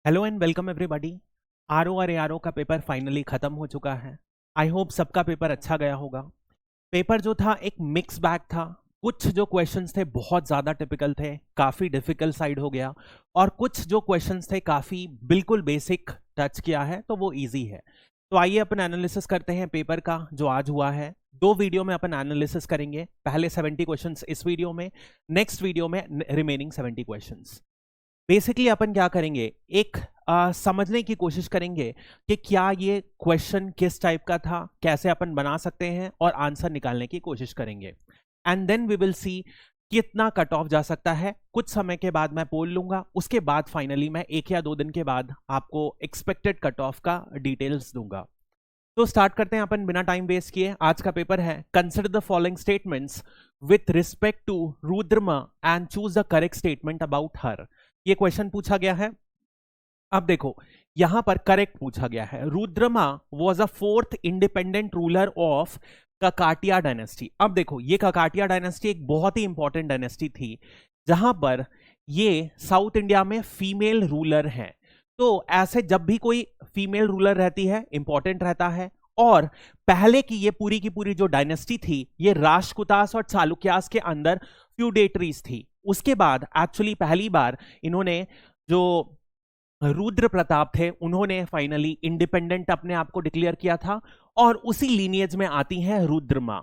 Hello and welcome everybody. RO और ARO का paper finally खत्म हो चुका है। आई होप सबका पेपर अच्छा गया होगा। पेपर जो था एक मिक्स बैग था। कुछ जो क्वेश्चंस थे बहुत ज़्यादा टिपिकल थे, काफ़ी डिफिकल्ट साइड हो गया, और कुछ जो क्वेश्चंस थे काफ़ी बिल्कुल बेसिक टच किया है, तो वो इजी है। तो आइए अपन एनालिसिस करते हैं पेपर का जो आज हुआ है। दो वीडियो में अपन एनालिसिस करेंगे, पहले 70 क्वेश्चंस इस वीडियो में, नेक्स्ट वीडियो में रिमेनिंग 70 क्वेश्चंस। बेसिकली अपन क्या करेंगे, एक समझने की कोशिश करेंगे कि क्या ये क्वेश्चन किस टाइप का था, कैसे अपन बना सकते हैं, और आंसर निकालने की कोशिश करेंगे। And then we will see कितना कट ऑफ जा सकता है। कुछ समय के बाद मैं पोल लूंगा, उसके बाद फाइनली मैं 1 या 2 दिन के बाद आपको एक्सपेक्टेड कट ऑफ का डिटेल्स दूंगा। तो स्टार्ट करते हैं अपन बिना टाइम वेस्ट किए। आज का पेपर है consider the following statements with respect to Rudrama and choose the correct statement about her. ये क्वेश्चन पूछा गया है। अब देखो, यहां पर करेक्ट पूछा गया है, Rudrama was a fourth independent ruler of Kakatiya dynasty. अब देखो, ये ककाटिया डायनेस्टी एक बहुत ही इंपॉर्टेंट डायनेस्टी थी, जहां पर ये साउथ इंडिया में फीमेल रूलर हैं। तो ऐसे जब भी कोई फीमेल रूलर रहती है, इंपॉर्टेंट रहता है। और पहले की ये पूरी की पूरी जो डायनेस्टी थी, ये राष्ट्रकूटास और चालुक्यास के अंदर फ्यूडेटरीज थी। उसके बाद एक्चुअली पहली बार इन्होंने, जो रुद्र प्रताप थे, उन्होंने फाइनली इंडिपेंडेंट अपने आप को डिक्लेयर किया था, और उसी लीनियज में आती हैं रुद्रमा।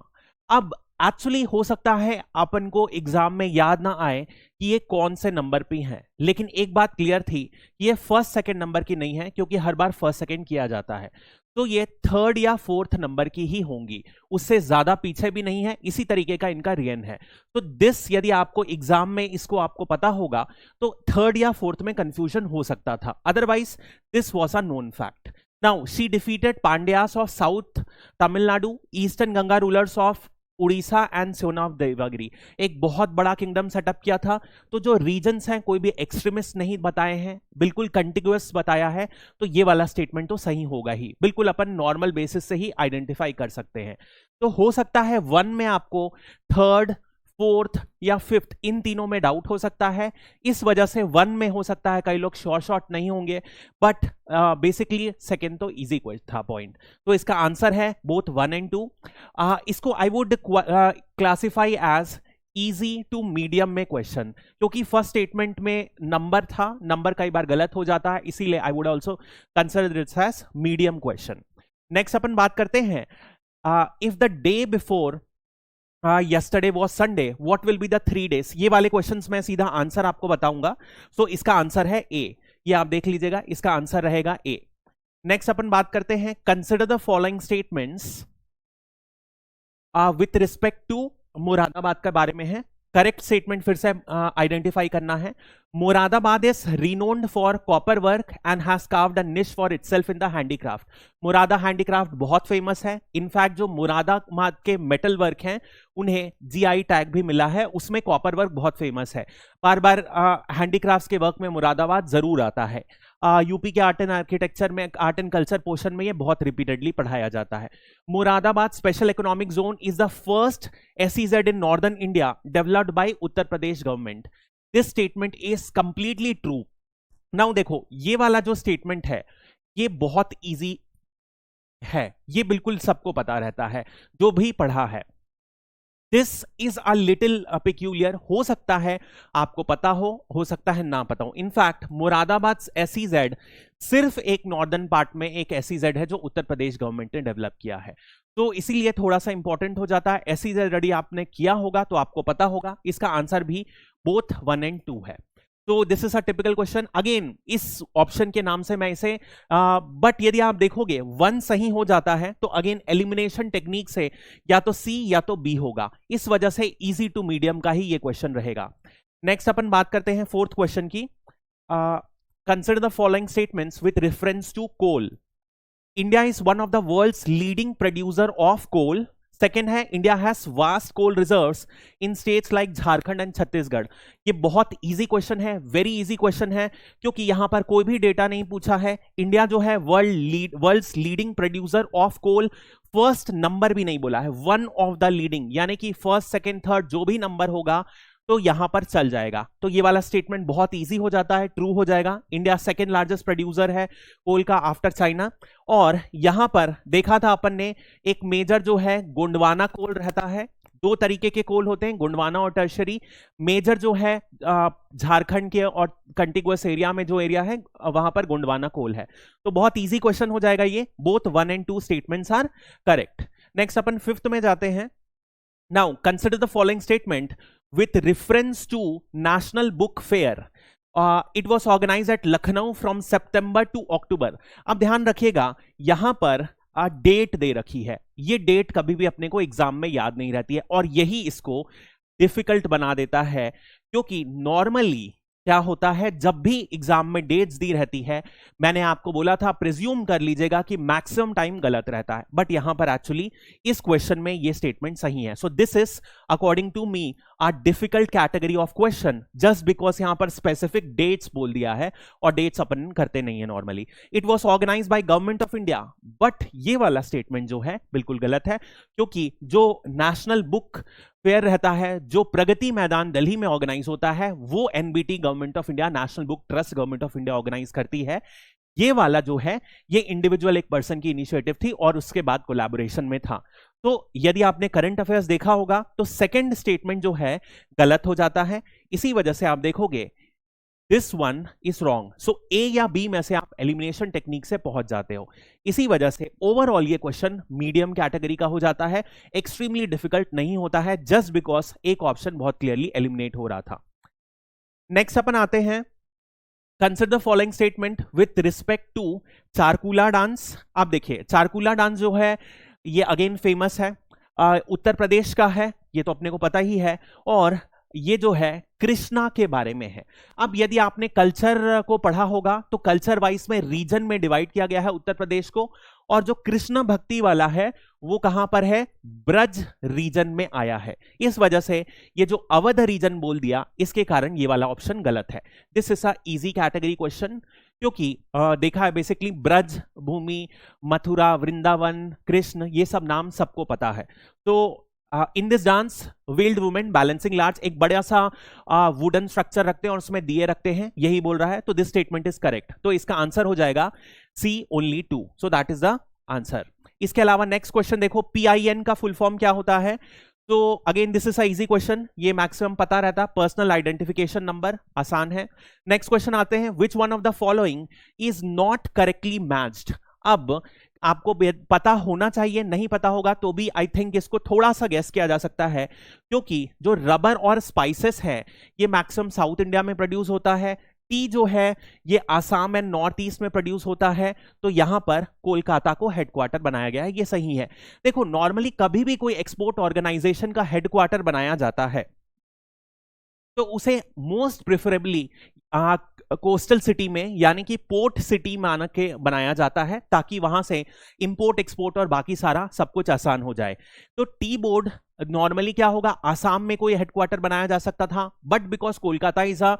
अब एक्चुअली हो सकता है अपन को एग्जाम में याद ना आए कि ये कौन से नंबर पे हैं, लेकिन एक बात क्लियर थी कि ये फर्स्ट सेकंड नंबर की नहीं है, क्योंकि हर बार फर्स्ट सेकंड किया जाता है। तो ये थर्ड या फोर्थ नंबर की ही होंगी, उससे ज्यादा पीछे भी नहीं है। इसी तरीके का इनका रियन है। तो दिस, यदि आपको एग्जाम में इसको आपको पता होगा, तो थर्ड या फोर्थ में कंफ्यूजन हो सकता था, otherwise this was a known fact. Now she defeated Pandyas of south Tamil Nadu, eastern Ganga rulers of Orissa and सोना ऑफ देवगिरी। एक बहुत बड़ा किंगडम सेटअप किया था। तो जो रीजन्स हैं, कोई भी एक्सट्रीमिस्ट नहीं बताए हैं, बिल्कुल कंटिग्यूअस बताया है। तो ये वाला स्टेटमेंट तो सही होगा ही, बिल्कुल अपन नॉर्मल बेसिस से ही आइडेंटिफाई कर सकते हैं। तो हो सकता है वन में आपको थर्ड, फोर्थ या फिफ्थ, इन तीनों में डाउट हो सकता है। इस वजह से वन में हो सकता है कई लोग शॉर्ट नहीं होंगे, बट बेसिकली सेकेंड तो इजी था पॉइंट। तो इसका आंसर है बोथ 1 एंड 2। इसको I would classify as easy to medium में क्वेश्चन, क्योंकि फर्स्ट स्टेटमेंट में नंबर था, नंबर कई बार गलत हो जाता है, इसीलिए I would also consider this as medium question. Next अपन बात करते हैं, if the day before yesterday was Sunday, what will be the 3 days? ये वाले क्वेश्चंस मैं सीधा आंसर आपको बताऊंगा। सो इसका आंसर है ए। ये आप देख लीजिएगा, इसका आंसर रहेगा ए। नेक्स्ट अपन बात करते हैं, consider the following statements with respect to Moradabad के बारे में है। करेक्ट स्टेटमेंट फिर से आइडेंटिफाई करना है। Moradabad is renowned for copper work and has carved a niche for itself in the handicraft. मुरादा हैंडीक्राफ्ट बहुत फेमस है। इनफैक्ट जो मुरादाबाद के मेटल वर्क हैं, उन्हें जीआई टैग भी मिला है, उसमें कॉपर वर्क बहुत फेमस है। बार बार हैंडीक्राफ्ट्स के वर्क में मुरादाबाद जरूर आता है। यूपी के आर्ट एंड आर्किटेक्चर में, आर्ट एंड कल्चर पोर्शन में ये बहुत रिपीटेडली पढ़ाया जाता है। Moradabad special economic zone is the first SEZ in northern India developed by Uttar Pradesh government. This statement is completely true. Now देखो, ये वाला जो स्टेटमेंट है, ये बहुत इजी है, ये बिल्कुल सबको पता रहता है जो भी पढ़ा है। This is a little peculiar, हो सकता है आपको पता हो सकता है ना पता हो। इनफैक्ट मुरादाबाद SEZ सिर्फ एक नॉर्दर्न पार्ट में एक SEZ है जो उत्तर प्रदेश गवर्नमेंट ने डेवलप किया है। तो इसीलिए थोड़ा सा इंपॉर्टेंट हो जाता है। SEZ रेडी आपने किया होगा तो आपको पता होगा। इसका आंसर भी बोथ 1 एंड 2 है। तो this is a typical question. Again इस ऑप्शन के नाम से मैं इसे, बट यदि आप देखोगे 1 सही हो जाता है तो अगेन एलिमिनेशन टेक्निक से या तो C या तो B होगा। इस वजह से इजी टू मीडियम का ही ये क्वेश्चन रहेगा। नेक्स्ट अपन बात करते हैं फोर्थ क्वेश्चन की। Consider the following statements with reference to coal. India is one of the world's leading producer of coal. Second है, India has vast coal reserves in states like Jharkhand and Chhattisgarh. ये बहुत easy question है, very easy question है, क्योंकि यहां पर कोई भी डेटा नहीं पूछा है। इंडिया जो है world's leading producer of coal, first number भी नहीं बोला है, वन ऑफ द लीडिंग, यानी कि फर्स्ट सेकेंड थर्ड जो भी नंबर होगा तो यहां पर चल जाएगा। तो ये वाला स्टेटमेंट बहुत इजी हो जाता है, ट्रू हो जाएगा। इंडिया सेकेंड लार्जेस्ट प्रोड्यूसर है कोल का आफ्टर चाइना। और यहां पर देखा था अपन ने, एक मेजर जो है गोंडवाना कोल रहता है। दो तरीके के कोल होते हैं, गोंडवाना और टर्शरी। मेजर जो है झारखंड के और कंटिगुअस एरिया में जो एरिया है वहां पर गोंडवाना कोल है। तो बहुत इजी क्वेश्चन हो जाएगा ये। Both 1 and 2 statements are correct. Next अपन फिफ्थ में जाते हैं। Now consider the following statement with reference to national book fair. It was organise at Lucknow from September to October. अब ध्यान रखिएगा, यहां पर डेट दे रखी है। ये डेट कभी भी अपने को एग्जाम में याद नहीं रहती है और यही इसको डिफिकल्ट बना देता है, क्योंकि नॉर्मली क्या होता है, जब भी एग्जाम में डेट्स दी रहती है, मैंने आपको बोला था प्रिज्यूम कर लीजिएगा कि मैक्सिमम टाइम गलत रहता है, बट यहां पर एक्चुअली इस क्वेश्चन में ये स्टेटमेंट सही है। So this is according to me a difficult category of question, just because यहां पर स्पेसिफिक डेट्स बोल दिया है और डेट्स अपन करते नहीं है normally. It was organise by government of India, but ये वाला स्टेटमेंट जो है बिल्कुल गलत है, क्योंकि जो नेशनल बुक फेयर रहता है, जो प्रगति मैदान दिल्ली में ऑर्गेनाइज होता है, वो NBT government of India, National Book Trust government of India organise करती है। ये वाला जो है ये इंडिविजुअल एक पर्सन की इनिशिएटिव थी और उसके बाद कोलैबोरेशन में था। तो यदि आपने करंट अफेयर्स देखा होगा तो सेकंड स्टेटमेंट जो है गलत हो जाता है। इसी वजह से आप देखोगे दिस वन इज रॉन्ग। सो ए या बी में से आप एलिमिनेशन टेक्निक से पहुंच जाते हो। इसी वजह से ओवरऑल ये क्वेश्चन मीडियम कैटेगरी का हो जाता है, एक्सट्रीमली डिफिकल्ट नहीं होता है, जस्ट बिकॉज एक ऑप्शन बहुत क्लियरली एलिमिनेट हो रहा था। नेक्स्ट अपन आते हैं, consider the following statement with respect to Charkula dance. आप देखिए, चारकुला डांस जो है ये अगेन फेमस है, उत्तर प्रदेश का है, ये तो अपने को पता ही है, और ये जो है कृष्णा के बारे में है। अब यदि आपने कल्चर को पढ़ा होगा तो कल्चर वाइज में रीजन में डिवाइड किया गया है उत्तर प्रदेश को, और जो कृष्ण भक्ति वाला है वो कहां पर है, ब्रज रीजन में आया है। इस वजह से ये जो अवध रीजन बोल दिया, इसके कारण ये वाला ऑप्शन गलत है। This is a easy category question, क्योंकि देखा है बेसिकली ब्रज भूमि, मथुरा, वृंदावन, कृष्ण, ये सब नाम सबको पता है। तो in this dance wheeled women balancing large, एक बड़ा सा वुडन स्ट्रक्चर रखते हैं और उसमें दिए रखते हैं, यही बोल रहा है। तो दिस स्टेटमेंट इज करेक्ट। तो इसका आंसर हो जाएगा C only 2। So that is the answer. इसके अलावा नेक्स्ट क्वेश्चन देखो, PIN का फुल फॉर्म क्या होता है। तो again this is a easy question, ये मैक्सिमम पता रहता है, पर्सनल आइडेंटिफिकेशन नंबर, आसान है। नेक्स्ट क्वेश्चन आते हैं, which one of the following is not correctly matched. अब आपको पता होना चाहिए, नहीं पता होगा तो भी आई थिंक इसको थोड़ा सा गेस किया जा सकता है, क्योंकि जो रबर और स्पाइसेस है ये मैक्सिमम साउथ इंडिया में प्रोड्यूस होता है, टी जो है ये आसाम एंड नॉर्थ ईस्ट में प्रोड्यूस होता है, तो यहां पर कोलकाता को हेडक्वार्टर बनाया गया है, ये सही है। देखो नॉर्मली कभी भी कोई एक्सपोर्ट ऑर्गेनाइजेशन का हेडक्वार्टर बनाया जाता है तो उसे मोस्ट प्रेफरेबली कोस्टल सिटी में, यानी कि पोर्ट सिटी मान के बनाया जाता है, ताकि वहां से इंपोर्ट एक्सपोर्ट और बाकी सारा सब कुछ आसान हो जाए। तो टी बोर्ड नॉर्मली क्या होगा, आसाम में कोई हेडक्वार्टर बनाया जा सकता था, but because Kolkata is a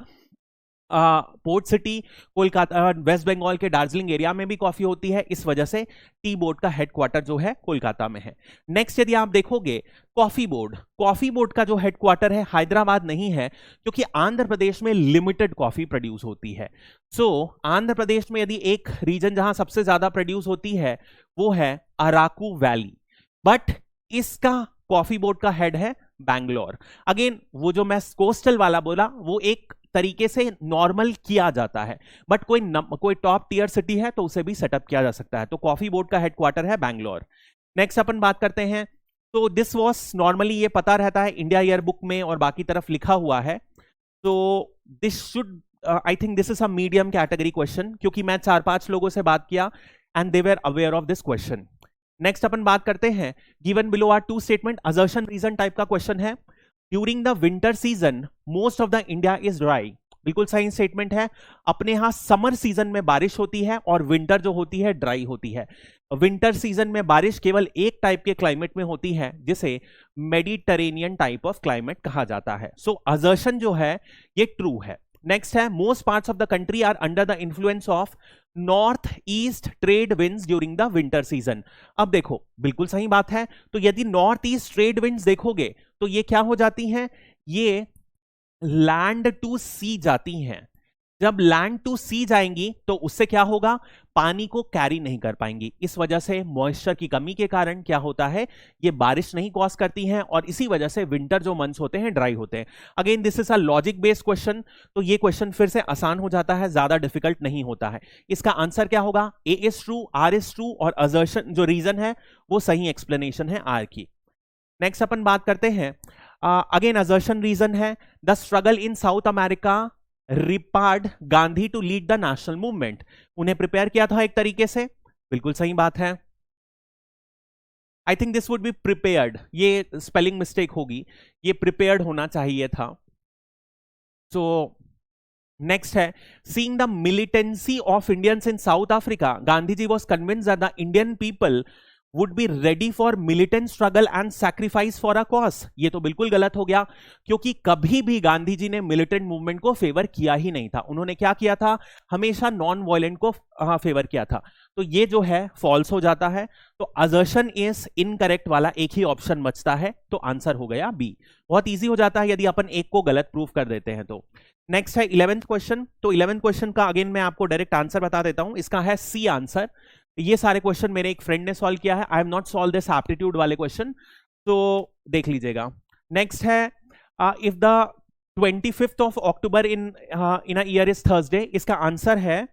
port city, Kolkata West Bengal के दार्जिलिंग एरिया में भी कॉफी होती है, इस वजह से टी बोर्ड का हेडक्वार्टर जो है कोलकाता में है। नेक्स्ट यदि आप देखोगे कॉफी बोर्ड का जो हेडक्वार्टर है हैदराबाद नहीं है, क्योंकि आंध्र प्रदेश में लिमिटेड कॉफी प्रोड्यूस होती है। सो आंध्र प्रदेश में यदि एक रीजन जहां सबसे ज्यादा प्रोड्यूस होती है वो है अराकू वैली, बट इसका कॉफी बोर्ड का हेड है बैंगलोर। अगेन वो जो मैं कोस्टल वाला बोला वो एक तरीके से नॉर्मल किया जाता है, बट कोई टॉप टीयर सिटी है तो उसे भी सेटअप किया जा सकता है। तो कॉफी बोर्ड का हेडक्वार्टर है बैंगलोर। नेक्स्ट अपन बात करते हैं, तो दिस वॉज नॉर्मली ये पता रहता है, इंडिया ईयर बुक में और बाकी तरफ लिखा हुआ है। तो this should I think this is a medium category question, क्योंकि मैं 4-5 लोगों से बात किया and they were aware of this question. Next अपन बात करते हैं, given below are 2 statement, assertion reason type का क्वेश्चन है। During the winter season most of the India is dry, बिल्कुल सही स्टेटमेंट है। अपने यहां समर सीजन में बारिश होती है और विंटर जो होती है ड्राई होती है। विंटर सीजन में बारिश केवल एक टाइप के क्लाइमेट में होती है, जिसे मेडिटेरेनियन टाइप ऑफ क्लाइमेट कहा जाता है। सो असर्शन जो है ये ट्रू है। नेक्स्ट है, most parts of the country are under the influence of north east trade winds during the winter season. अब देखो बिल्कुल सही बात है। तो यदि नॉर्थ ईस्ट ट्रेड विंड्स देखोगे तो ये क्या हो जाती हैं, ये लैंड टू सी जाती हैं, जब लैंड टू सी जाएंगी तो उससे क्या होगा, पानी को कैरी नहीं कर पाएंगी। इस वजह से मॉइस्चर की कमी के कारण क्या होता है, ये बारिश नहीं कॉज करती हैं और इसी वजह से विंटर जो मंथ्स होते हैं ड्राई होते हैं। Again this is a logic based question, तो ये क्वेश्चन फिर से आसान हो जाता है, ज्यादा डिफिकल्ट नहीं होता है। इसका आंसर क्या होगा, A is true, R is true और असर्शन जो रीजन है वो सही एक्सप्लेनेशन है आर की। नेक्स्ट अपन बात करते हैं, अगेन असर्शन रीजन है, the struggle in South America prepared Gandhi to lead the national movement, उन्हें प्रिपेयर किया था एक तरीके से, बिल्कुल सही बात है। I think this would be prepared, ये स्पेलिंग मिस्टेक होगी, ये प्रिपेयर्ड होना चाहिए था। सो नेक्स्ट है, seeing the militancy of Indians in South Africa, Gandhi ji was convinced that the Indian people would be ready for militant struggle and sacrifice for a cause। ये तो बिल्कुल गलत हो गया, क्योंकि कभी भी गांधी जी ने मिलिटेंट मूवमेंट को फेवर किया ही नहीं था। उन्होंने क्या किया था, हमेशा नॉन वायलेंट को फेवर किया था। तो ये जो है फॉल्स हो जाता है, तो असर्शन इज इनकरेक्ट वाला एक ही ऑप्शन बचता है, तो आंसर हो गया बी। बहुत ईजी हो जाता है यदि अपन एक को गलत प्रूव कर देते हैं तो। नेक्स्ट है 11th क्वेश्चन, तो 11th क्वेश्चन का अगेन मैं आपको डायरेक्ट आंसर बता देता हूं, इसका है सी आंसर। ये सारे क्वेश्चन मेरे एक फ्रेंड ने सॉल्व किया है, I have not solve this aptitude वाले क्वेश्चन, तो देख लीजिएगा। नेक्स्ट है, if the 25th of October in a year is Thursday, इसका आंसर है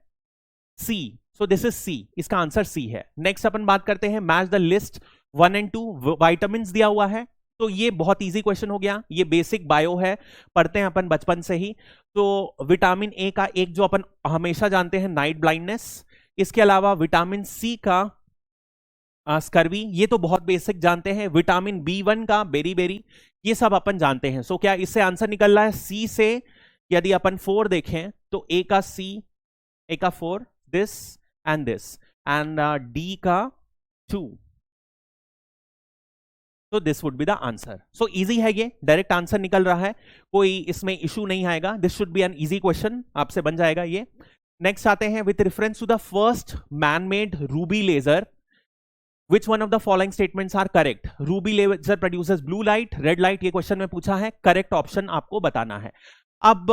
सी, सो दिस इज सी, इसका आंसर सी है। नेक्स्ट अपन बात करते हैं, match the list 1 and 2, vitamin दिया हुआ है, तो ये बहुत इजी क्वेश्चन हो गया, ये बेसिक बायो है, पढ़ते हैं अपन बचपन से ही। तो विटामिन ए का एक जो अपन हमेशा जानते हैं नाइट ब्लाइंडनेस, इसके अलावा विटामिन सी का स्कर्वी, ये तो बहुत बेसिक जानते हैं। विटामिन B1 का बेरी बेरी, ये सब अपन जानते हैं। सो क्या इससे आंसर निकल रहा है सी से, यदि अपन 4 देखें तो ए का सी, ए का 4, this and this, and D का 2, तो this would be the answer. So easy है, ये डायरेक्ट आंसर निकल रहा है, कोई इसमें इशू नहीं आएगा, this should be an easy question, आपसे बन जाएगा ये। नेक्स्ट आते हैं, with reference to the first man made ruby laser, which one of the following statements are correct? Ruby laser produces blue light, red light, ये question में पूछा है, करेक्ट ऑप्शन आपको बताना है। अब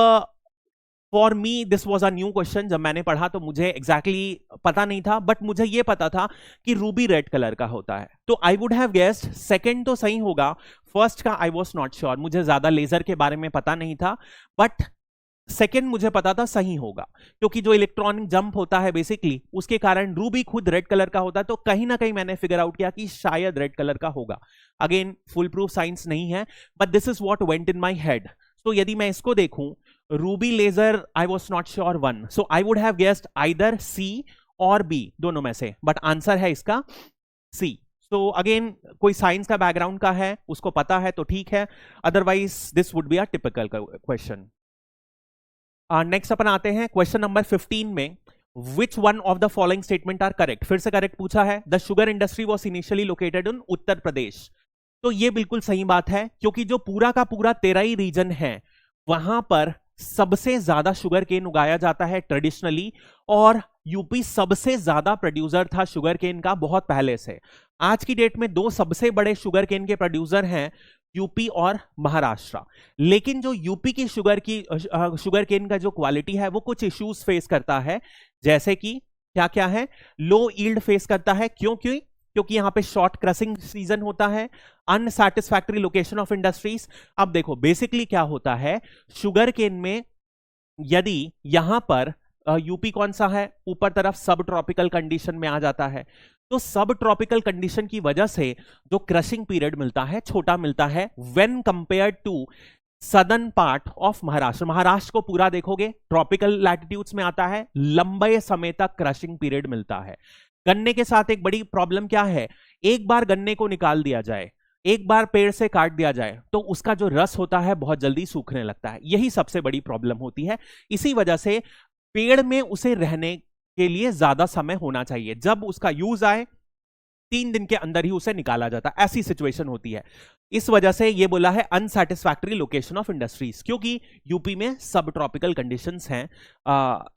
for me this was a new question, जब मैंने पढ़ा तो मुझे एग्जैक्टली पता नहीं था, बट मुझे ये पता था कि रूबी रेड कलर का होता है, तो आई वुड हैव गेस्ड सेकंड तो सही होगा, फर्स्ट का आई वॉज नॉट श्योर, मुझे ज्यादा लेजर के बारे में पता नहीं था, बट सेकेंड मुझे पता था सही होगा, क्योंकि जो इलेक्ट्रॉनिक जंप होता है बेसिकली उसके कारण रूबी खुद रेड कलर का होता है, तो कहीं ना कहीं मैंने फिगर आउट किया कि शायद रेड कलर का होगा। अगेन फुल प्रूफ साइंस नहीं है, but this is what went in my head. तो यदि मैं इसको देखूं, ruby laser I was not sure 1, so I would have guessed either C or B, दोनों में से, बट आंसर है इसका सी। तो अगेन कोई साइंस का बैकग्राउंड का है, उसको पता है तो ठीक है, otherwise this would be a typical question. Next अपन आते हैं क्वेश्चन नंबर 15 में, which one of the following statement are correct, फिर से करेक्ट पूछा है। The sugar industry was initially located in Uttar Pradesh, तो ये बिल्कुल सही बात है, क्योंकि जो पूरा का पूरा तेराई रीजन है वहां पर सबसे ज्यादा शुगर केन उगाया जाता है ट्रेडिशनली, और यूपी सबसे ज्यादा प्रोड्यूसर था शुगर केन का बहुत पहले से। आज की डेट में दो सबसे बड़े शुगर केन के प्रोड्यूसर हैं यूपी और महाराष्ट्र, लेकिन जो यूपी की शुगर केन का जो क्वालिटी है वो कुछ इश्यूज फेस करता है, जैसे कि क्या क्या है, लो यील्ड फेस करता है, क्योंकि यहां पे शॉर्ट क्रसिंग सीजन होता है, अनसैटिस्फैक्टरी लोकेशन ऑफ इंडस्ट्रीज। अब देखो बेसिकली क्या होता है शुगर केन में, यदि यहां पर यूपी कौन सा है, ऊपर तरफ सब ट्रॉपिकल कंडीशन में आ जाता है, तो सब ट्रॉपिकल कंडीशन की वजह से जो क्रशिंग पीरियड मिलता है छोटा मिलता है when compared to southern part of Maharashtra. Maharashtra को पूरा देखोगे ट्रॉपिकल लैटिट्यूड्स में आता है, लंबे समय तक क्रशिंग पीरियड मिलता है। गन्ने के साथ एक बड़ी प्रॉब्लम क्या है, एक बार गन्ने को निकाल दिया जाए, एक बार पेड़ से काट दिया जाए, तो उसका जो रस होता है बहुत जल्दी सूखने लगता है, यही सबसे बड़ी प्रॉब्लम होती है। इसी वजह से पेड़ में उसे रहने के लिए ज्यादा समय होना चाहिए, जब उसका यूज आए 3 दिन के अंदर ही उसे निकाला जाता है, ऐसी सिचुएशन होती है। इस वजह से ये बोला है अनसैटिस्फैक्टरी लोकेशन ऑफ इंडस्ट्रीज, क्योंकि यूपी में सब ट्रॉपिकल कंडीशंस हैं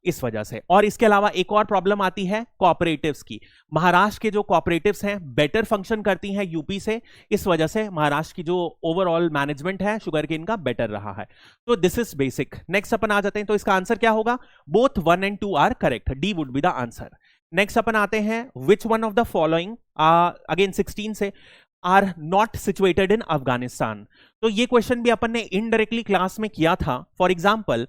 इस वजह से। और इसके अलावा एक और प्रॉब्लम आती है कोऑपरेटिव्स की। महाराष्ट्र के जो कोऑपरेटिव्स हैं बेटर फंक्शन करती हैं यूपी से, इस वजह से महाराष्ट्र की जो ओवरऑल मैनेजमेंट है शुगरकेन का बेटर रहा है। तो दिस इज बेसिक। नेक्स्ट अपन आ जाते हैं, तो इसका आंसर क्या होगा? Both 1 and 2 are correct, D would be the answer. Next अपन आते हैं, which one of the following, again 16 से, are not situated in Afghanistan. तो ये क्वेश्चन भी अपन ने इनडायरेक्टली क्लास में किया था। फॉर एग्जाम्पल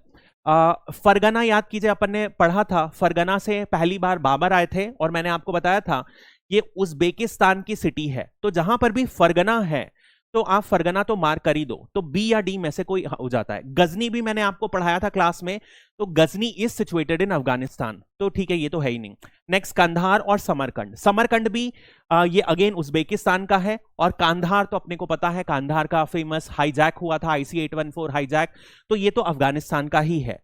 फरगना याद कीजिए, अपन ने पढ़ा था फरगना से पहली बार बाबर आए थे और मैंने आपको बताया था ये उज्बेकिस्तान की सिटी है। तो जहां पर भी फरगना है तो आप फरगना तो मार्क कर ही दो, तो बी या डी में से कोई हो जाता है। गजनी भी मैंने आपको पढ़ाया था क्लास में, तो Ghazni is situated in Afghanistan, तो ठीक है ये तो है ही नहीं। नेक्स्ट कंधार और समरकंद, समरकंद भी ये अगेन उज्बेकिस्तान का है। और कांधार तो अपने को पता है, कांधार का फेमस हाईजैक हुआ था, IC 814 हाईजैक, तो ये तो अफगानिस्तान का ही है।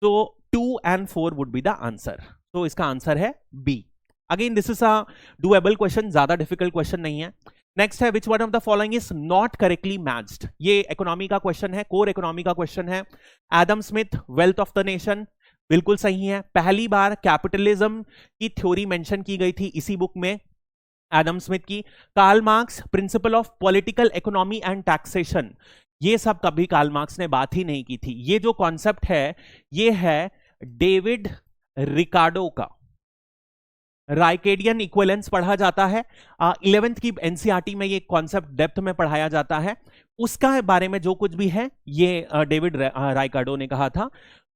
तो 2 and 4 would be the answer. तो इसका आंसर है B. Again this is a doable question, ज्यादा डिफिकल्ट क्वेश्चन नहीं है। नेक्स्ट है, which one of the following is not correctly matched. ये इकोनॉमी का क्वेश्चन है, कोर इकोनॉमी का क्वेश्चन है। Adam Smith, Wealth of the Nation, बिल्कुल सही है। पहली बार कैपिटलिज्म की थ्योरी मेंशन की गई थी इसी बुक में, एडम स्मिथ की। Karl Marx, principle of political economy and taxation, ये सब कभी कार्ल मार्क्स ने बात ही नहीं की थी। ये जो कॉन्सेप्ट है ये है डेविड रिकार्डो का। राइकेडियन इक्विवेलेंस पढ़ा जाता है, 11th की एनसीईआरटी में ये कॉन्सेप्ट डेप्थ में पढ़ाया जाता है। उसका बारे में जो कुछ भी है ये डेविड राइकार्डो ने कहा था।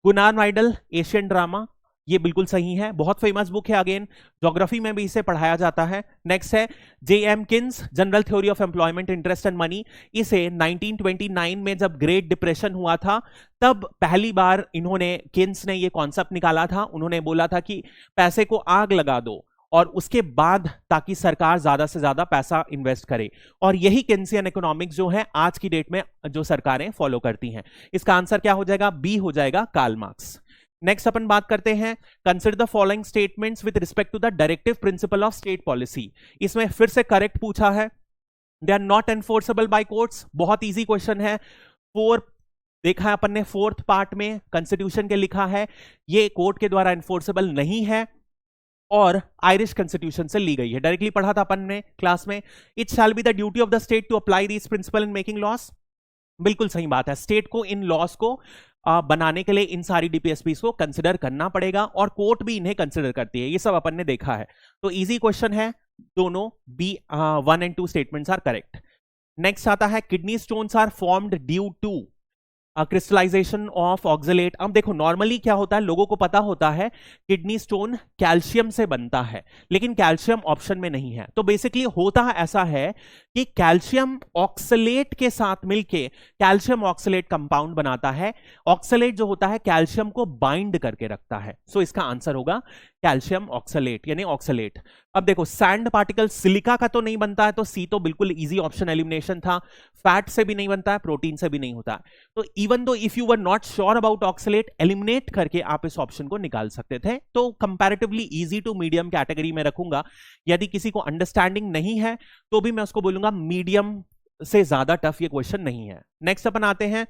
गुनार नाइडल, एशियन ड्रामा, ये बिल्कुल सही है, बहुत फेमस बुक है, अगेन ज्योग्राफी में भी इसे पढ़ाया जाता है। नेक्स्ट है J.M. Keynes, general theory of employment, interest and money. इसे 1929 में जब ग्रेट डिप्रेशन हुआ था तब पहली बार इन्होंने, किन्स ने ये कॉन्सेप्ट निकाला था। उन्होंने बोला था कि पैसे को आग लगा दो और उसके बाद ताकि सरकार ज्यादा से ज्यादा पैसा इन्वेस्ट करे, और यही केन्सियन इकोनॉमिक्स जो है आज की डेट में जो सरकारें फॉलो करती हैं। इसका आंसर क्या हो जाएगा? बी हो जाएगा, कार्ल मार्क्स। नेक्स्ट अपन बात करते हैं, consider the following statements with respect to the directive principle of state policy. इसमें फिर से करेक्ट पूछा है, they are not enforceable by courts, बहुत इजी क्वेश्चन है। 4 देखा है अपन ने, 4th पार्ट में कॉन्स्टिट्यूशन के लिखा है ये कोर्ट के द्वारा एनफोर्सेबल नहीं है और आयरिश कॉन्स्टिट्यूशन से ली गई है, डायरेक्टली पढ़ा था अपन ने क्लास में। It shall be the duty of the state to apply this principle in making laws, बिल्कुल सही बात है। स्टेट को इन लॉस को बनाने के लिए इन सारी डीपीएसपी को कंसिडर करना पड़ेगा और कोर्ट भी इन्हें कंसिडर करती है, ये सब अपन ने देखा है। तो इजी क्वेश्चन है, दोनों B 1 and 2 statements are correct. Next आता है, kidney stones are formed due to crystallisation of oxalate. अब देखो नॉर्मली क्या होता है, लोगों को पता होता है किडनी स्टोन कैल्शियम से बनता है, लेकिन कैल्शियम ऑप्शन में नहीं है। तो बेसिकली होता ऐसा है कि कैल्शियम ऑक्सलेट के साथ मिलके कैल्शियम ऑक्सलेट कंपाउंड बनाता है। ऑक्सलेट जो होता है कैल्शियम को बाइंड करके रखता है, सो इसका आंसर होगा कैल्शियम ऑक्सलेट यानी ऑक्सलेट। अब देखो सैंड पार्टिकल सिलिका का तो नहीं बनता है, तो सी तो बिल्कुल इजी ऑप्शन एलिमिनेशन था। फैट से भी नहीं बनता है, प्रोटीन से भी नहीं होता है। तो even though if you were not sure about oxalate, eliminate करके आप इस ऑप्शन को निकाल सकते थे। तो comparatively easy to medium category में रखूंगा। यदि किसी को अंडरस्टैंडिंग नहीं है तो भी मैं उसको बोलूंगा मीडियम से ज्यादा टफ ये क्वेश्चन नहीं है। नेक्स्ट अपन आते हैं,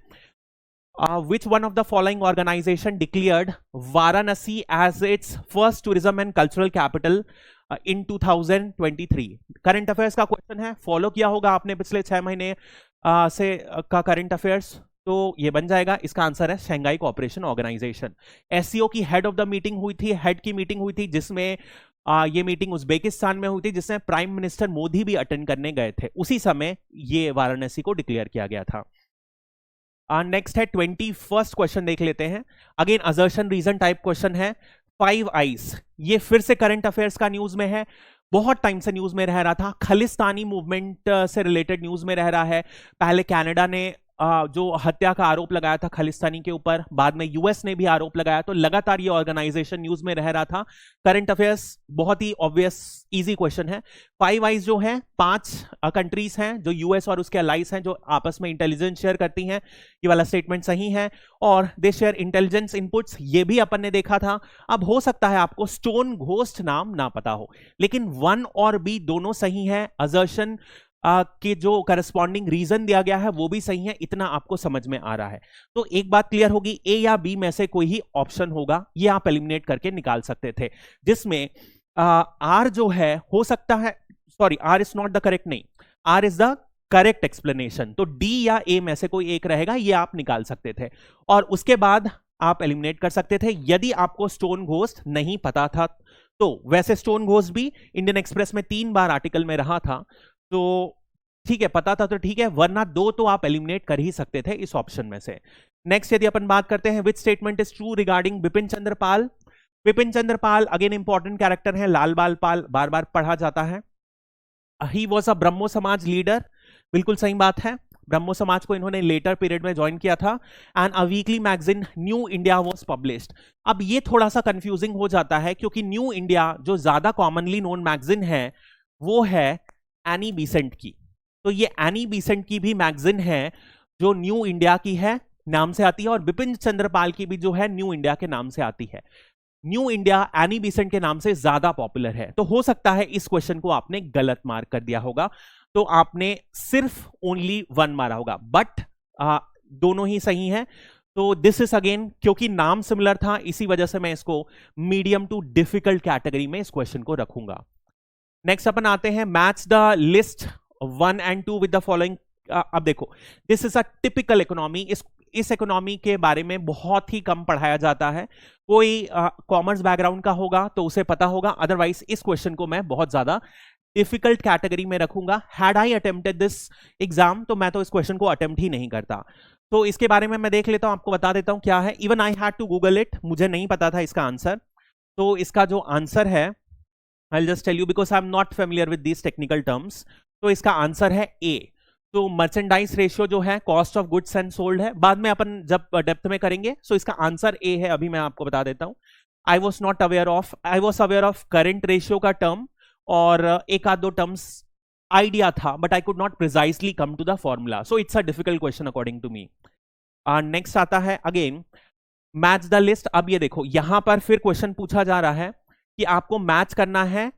which one of the following organization declared Varanasi as its first tourism and cultural capital in 2023? Current affairs का क्वेश्चन है, फॉलो किया होगा आपने पिछले 6 महीने से का करंट अफेयर्स, तो ये बन जाएगा। इसका आंसर है शंघाई कोऑपरेशन ऑर्गेनाइजेशन। एससीओ की हेड ऑफ द मीटिंग हुई थी, हेड की मीटिंग हुई थी, जिसमें ये मीटिंग उज्बेकिस्तान में हुई थी, जिसमें प्राइम मिनिस्टर मोदी भी अटेंड करने गए थे। उसी समय ये वाराणसी को डिक्लेयर किया गया था। नेक्स्ट है 21st क्वेश्चन देख लेते हैं। Again assertion reason type question है। 5 आइज, ये फिर से करंट अफेयर्स का न्यूज में है, बहुत टाइम से न्यूज में रह रहा था। खालिस्तानी मूवमेंट से रिलेटेड न्यूज में रह रहा है। पहले कनाडा ने जो हत्या का आरोप लगाया था खालिस्तानी के ऊपर, बाद में यूएस ने भी आरोप लगाया, तो लगातार ये ऑर्गेनाइजेशन न्यूज में रह रहा था। करंट अफेयर्स बहुत ही ऑब्वियस इजी क्वेश्चन है। 5 आइज जो है 5 कंट्रीज हैं जो यूएस और उसके अलाइज हैं जो आपस में इंटेलिजेंस शेयर करती हैं, ये वाला स्टेटमेंट सही है। और दे शेयर इंटेलिजेंस इनपुट्स, ये भी अपन ने देखा था। अब हो सकता है आपको स्टोन घोस्ट नाम ना पता हो, लेकिन 1 और बी दोनों सही है। असर्शन कि जो करस्पॉन्डिंग रीजन दिया गया है वो भी सही है, इतना आपको समझ में आ रहा है। तो एक बात क्लियर होगी, ए या बी में से कोई ही ऑप्शन होगा, ये आप एलिमिनेट करके निकाल सकते थे, जिसमें आर जो है हो सकता है, sorry R is not the correct, नहीं, R is the correct explanation. तो डी या ए में से कोई एक रहेगा, ये आप निकाल सकते थे और उसके बाद आप एलिमिनेट कर सकते थे यदि आपको स्टोन घोस्ट नहीं पता था तो। वैसे स्टोन घोस्ट भी इंडियन एक्सप्रेस में 3 बार आर्टिकल में रहा था, तो ठीक है, पता था तो ठीक है, वरना 2 तो आप एलिमिनेट कर ही सकते थे इस ऑप्शन में से। नेक्स्ट यदि अपन बात करते हैं, which statement is true regarding Bipin Chandra Pal. Bipin Chandra Pal again important character है, लाल बाल पाल बार बार पढ़ा जाता है। ही वॉज अ ब्रह्मो समाज लीडर, बिल्कुल सही बात है, ब्रह्मो समाज को इन्होंने लेटर पीरियड में ज्वाइन किया था। And a weekly magazine new India was published. अब ये थोड़ा सा कंफ्यूजिंग हो जाता है क्योंकि न्यू इंडिया जो ज्यादा कॉमनली नोन मैगजीन है वो है एनी बीसेंट की, तो ये एनी बीसेंट की भी मैगजीन है जो न्यू इंडिया की है नाम से आती है, और बिपिन चंद्र पाल की भी जो है न्यू इंडिया के नाम से आती है। न्यू इंडिया एनी बीसेंट के नाम से ज्यादा पॉपुलर है, तो हो सकता है इस क्वेश्चन को आपने गलत मार्क कर दिया होगा, तो आपने सिर्फ ओनली 1 मारा होगा, बट दोनों ही सही है। तो दिस इज अगेन, क्योंकि नाम सिमिलर था इसी वजह से मैं इसको मीडियम टू डिफिकल्ट कैटेगरी में इस क्वेश्चन को रखूंगा। नेक्स्ट अपन आते हैं, match the list 1 and 2 with the following. अब देखो, this is a typical economy. इस इकोनॉमी के बारे में बहुत ही कम पढ़ाया जाता है, कोई कॉमर्स बैकग्राउंड का होगा तो उसे पता होगा, अदरवाइज इस क्वेश्चन को मैं बहुत ज्यादा डिफिकल्ट कैटेगरी में रखूंगा। Had I attempted this exam, तो मैं तो इस क्वेश्चन को अटेम्प्ट ही नहीं करता। तो इसके बारे में मैं देख लेता हूं, आपको बता देता हूं क्या है। Even I had to Google it, मुझे नहीं पता था इसका आंसर। तो इसका जो आंसर है, I'll just tell you because I'm not familiar with these technical terms. तो इसका आंसर है A। तो मर्चेंडाइज रेशियो जो है cost of goods and sold है, बाद में अपन जब डेप्थ में करेंगे। सो इसका आंसर A है, अभी मैं आपको बता देता हूं। I was aware of current ratio का टर्म और एक आध 2 टर्म्स आइडिया था, but I could not precisely come to the formula, so it's a difficult question according to me. Next आता है अगेन मैच द लिस्ट। अब ये देखो, यहां पर फिर क्वेश्चन पूछा जा रहा है कि आपको मैच करना है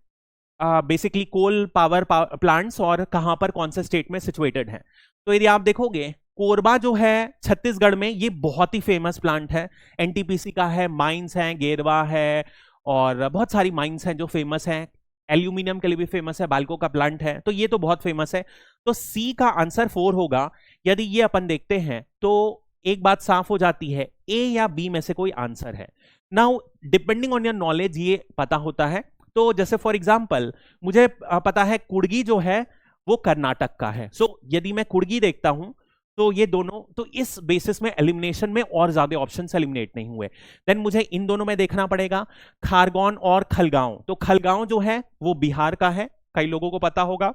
बेसिकली कोल पावर प्लांट्स और कहां पर कौन से स्टेट में सिचुएटेड है। तो यदि आप देखोगे, कोरबा जो है छत्तीसगढ़ में, ये बहुत ही फेमस प्लांट है, एनटीपीसी का है, माइंस हैं, गेरवा है और बहुत सारी माइंस हैं जो फेमस हैं, एल्यूमिनियम के लिए भी फेमस है, बाल्को का प्लांट है, तो ये तो बहुत फेमस है। तो सी का आंसर 4 होगा। यदि ये अपन देखते हैं तो एक बात साफ हो जाती है, ए या बी में से कोई आंसर है। Now depending on your knowledge ये पता होता है, तो जैसे फॉर एग्जांपल मुझे पता है कुड़गी जो है वो कर्नाटक का है, सो यदि मैं कुड़गी देखता हूं तो ये दोनों, तो इस बेसिस में एलिमिनेशन में और ज्यादा ऑप्शंस एलिमिनेट नहीं हुए। देन मुझे इन दोनों में देखना पड़ेगा, खारगोन और खलगांव। तो खलगांव जो है वो बिहार का है, कई लोगों को पता होगा,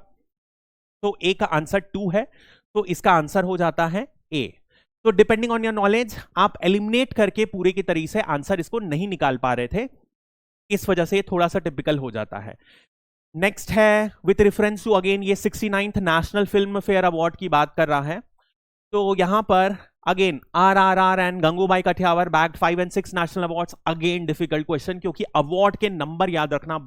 तो ए का आंसर 2 है, तो इसका आंसर हो जाता है ए। तो डिपेंडिंग ऑन योर नॉलेज आप एलिमिनेट करके पूरे की तरीके से आंसर इसको नहीं निकाल पा रहे थे, इस वजह से थोड़ा सा टिपिकल हो जाता है। नेक्स्ट है विथ रेफरेंस टू, अगेन ये 69th national film fair award की बात कर रहा है। तो यहां पर again RRR and Gangubai Kathiawadi bagged 5 and 6 national awards. Again difficult question, क्योंकि अवार्ड के नंबर याद रखना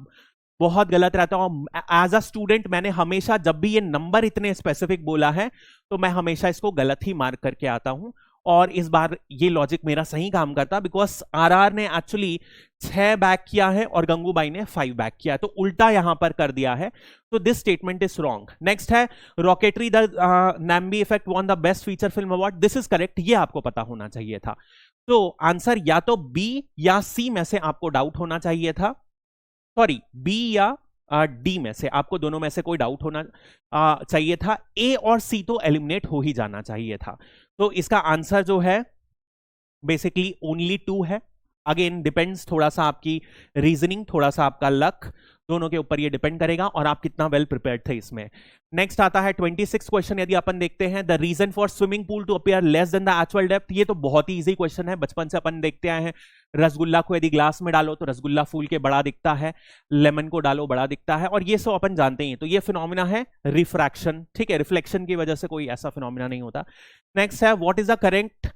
बहुत गलत रहता है। एज अ स्टूडेंट मैंने हमेशा जब भी ये नंबर इतने स्पेसिफिक बोला है तो मैं हमेशा इसको गलत ही मार्क करके आता हूं, और इस बार ये लॉजिक मेरा सही काम करता, बिकॉज RR ने एक्चुअली 6 बैक किया है और गंगूबाई ने 5 बैक किया है, तो उल्टा यहां पर कर दिया है, तो this statement is wrong. Next है rocketry the Nambi effect won the best feature film award. This is correct, ये आपको पता होना चाहिए था। तो आंसर या तो बी या सी में से आपको डाउट होना चाहिए था, सॉरी बी या डी में से, आपको दोनों में से कोई डाउट होना चाहिए था। ए और सी तो एलिमिनेट हो ही जाना चाहिए था। तो इसका आंसर जो है बेसिकली ओनली 2 है। अगेन डिपेंड्स थोड़ा सा आपकी रीजनिंग, थोड़ा सा आपका लक। दोनों के ऊपर ये डिपेंड करेगा और आप कितना वेल प्रिपेयर्ड थे इसमें। नेक्स्ट आता है 26 क्वेश्चन, यदि अपन देखते हैं, the reason for swimming pool to appear less than the actual depth. ये तो बहुत ही इजी क्वेश्चन है, बचपन से अपन देखते आए हैं। रसगुल्ला को यदि ग्लास में डालो तो रसगुल्ला फूल के बड़ा दिखता है, लेमन को डालो बड़ा दिखता है, और ये सब अपन जानते हैं। तो ये फिनोमिना है रिफ्रैक्शन, ठीक है, रिफ्लेक्शन की वजह से कोई ऐसा फिनोमिना नहीं होता। नेक्स्ट है what is the correct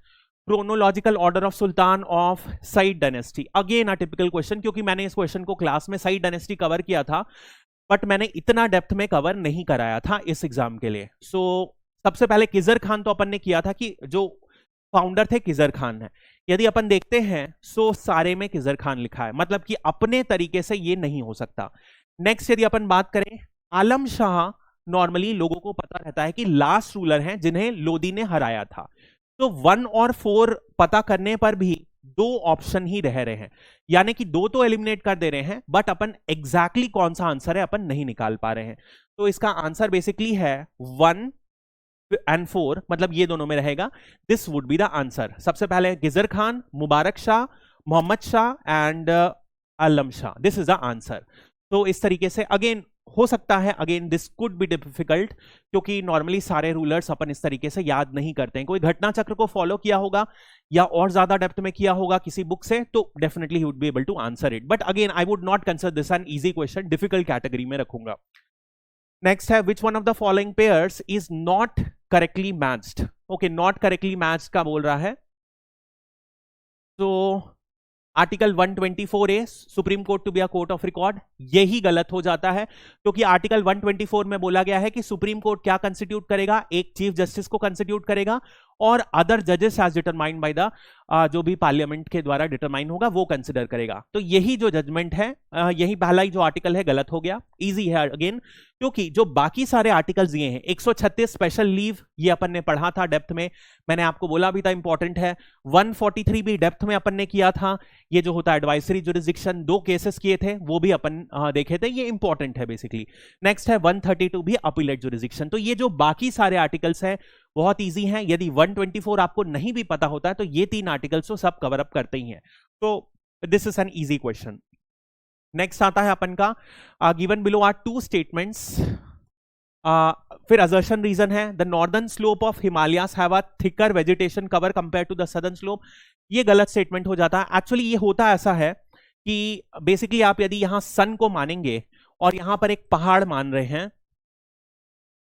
chronological order of sultan of Sayyid dynasty. Again a typical question, क्योंकि मैंने इस क्वेश्चन को क्लास में सईद डायनेस्टी कवर किया था, बट मैंने इतना डेप्थ में कवर नहीं कराया था इस एग्जाम के लिए। सो सबसे पहले किजर खान तो अपन ने किया था, कि जो फाउंडर थे किजर खान है। यदि अपन देखते हैं सो सारे में किजर खान लिखा है, मतलब कि अपने तरीके से ये नहीं हो सकता। नेक्स्ट यदि अपन बात करें, आलम शाह, नॉर्मली लोगों को पता रहता है कि लास्ट रूलर हैं जिन्हें लोदी ने हराया था। तो 1 और 4 पता करने पर भी 2 ऑप्शन ही रह रहे हैं, यानी कि 2 तो एलिमिनेट कर दे रहे हैं, बट अपन एग्जैक्टली कौन सा आंसर है अपन नहीं निकाल पा रहे हैं। तो इसका आंसर बेसिकली है 1 एंड 4, मतलब ये दोनों में रहेगा। This would be the answer. सबसे पहले Khizr Khan, Mubarak Shah, Mohammed Shah and Alam Shah, this is the answer. तो इस तरीके से अगेन हो सकता है, again this could be difficult, क्योंकि नॉर्मली सारे रूलर्स अपन इस तरीके से याद नहीं करते हैं। कोई घटना चक्र को फॉलो किया होगा या और ज्यादा डेप्थ में किया होगा किसी बुक से, तो डेफिनेटली ही would be able to answer it. But again I would not consider this an easy question, difficult category में रखूंगा। नेक्स्ट है which one of the following pairs is not correctly matched. Okay, not correctly matched का बोल रहा है। तो article 124A supreme court to be a court of record, यही गलत हो जाता है, क्योंकि आर्टिकल 124 में बोला गया है कि सुप्रीम कोर्ट क्या कंस्टिट्यूट करेगा, एक चीफ जस्टिस को कंस्टिट्यूट करेगा और अदर जजेस एज डिटरमाइंड बाय द जो भी पार्लियामेंट के द्वारा डिटरमाइन होगा वो कंसिडर करेगा। तो यही जो जजमेंट है, यही पहला ही जो आर्टिकल है गलत हो गया। इजी है अगेन, क्योंकि जो बाकी सारे आर्टिकल्स दिए हैं, 136 स्पेशल लीव, ये अपन ने पढ़ा था डेप्थ में, मैंने आपको बोला भी था इंपॉर्टेंट है। 143 भी डेप्थ में अपन ने किया था, ये जो होता है एडवाइजरी जुरिसडिक्शन, 2 केसेस किए थे वो भी अपन देखे थे, ये इंपॉर्टेंट है बेसिकली। नेक्स्ट है 132 भी अपीलेट जुरिसडिक्शन। तो ये जो बाकी सारे आर्टिकल्स हैं बहुत इजी हैं, यदि 124 आपको नहीं भी पता होता है तो ये 3 आर्टिकल्स तो सब कवर अप करते ही हैं। तो this is an easy question. Next आता है अपन का गिवन बिलो आर 2 स्टेटमेंट्स, फिर असर्शन रीजन है the northern slope of Himalayas have a thicker vegetation cover compare to the southern slope. ये गलत स्टेटमेंट हो जाता है। एक्चुअली ये होता ऐसा है कि बेसिकली आप यदि यहां सन को मानेंगे और यहां पर एक पहाड़ मान रहे हैं,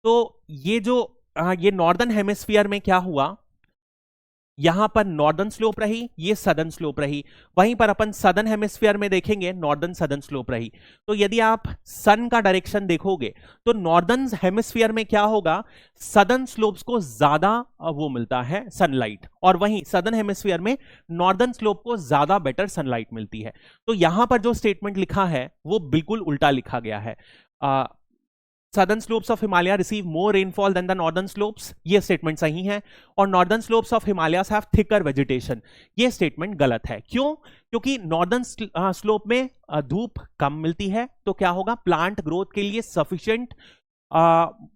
तो ये जो ये नॉर्दर्न हेमिस्फीयर में क्या हुआ, यहां पर नॉर्दर्न स्लोप रही, ये सदर्न स्लोप रही। वहीं पर अपन सदर्न हेमिस्फीयर में देखेंगे नॉर्दर्न सदर्न स्लोप रही। तो यदि आप सन का डायरेक्शन देखोगे तो नॉर्दर्न हेमिस्फीयर में क्या होगा, सदर्न स्लोप्स को ज्यादा वो मिलता है सनलाइट, और वहीं सदर्न हेमिस्फीयर में नॉर्दर्न स्लोप को ज्यादा बेटर सनलाइट मिलती है। तो यहां पर जो स्टेटमेंट लिखा है वो बिल्कुल उल्टा लिखा गया है। Southern slopes of Himalaya receive more rainfall than the northern slopes, ये स्टेटमेंट सही है, और northern slopes of Himalayas have thicker vegetation, ये स्टेटमेंट गलत है। क्यों? क्योंकि northern स्लोप में धूप कम मिलती है, तो क्या होगा, प्लांट ग्रोथ के लिए सफिशिएंट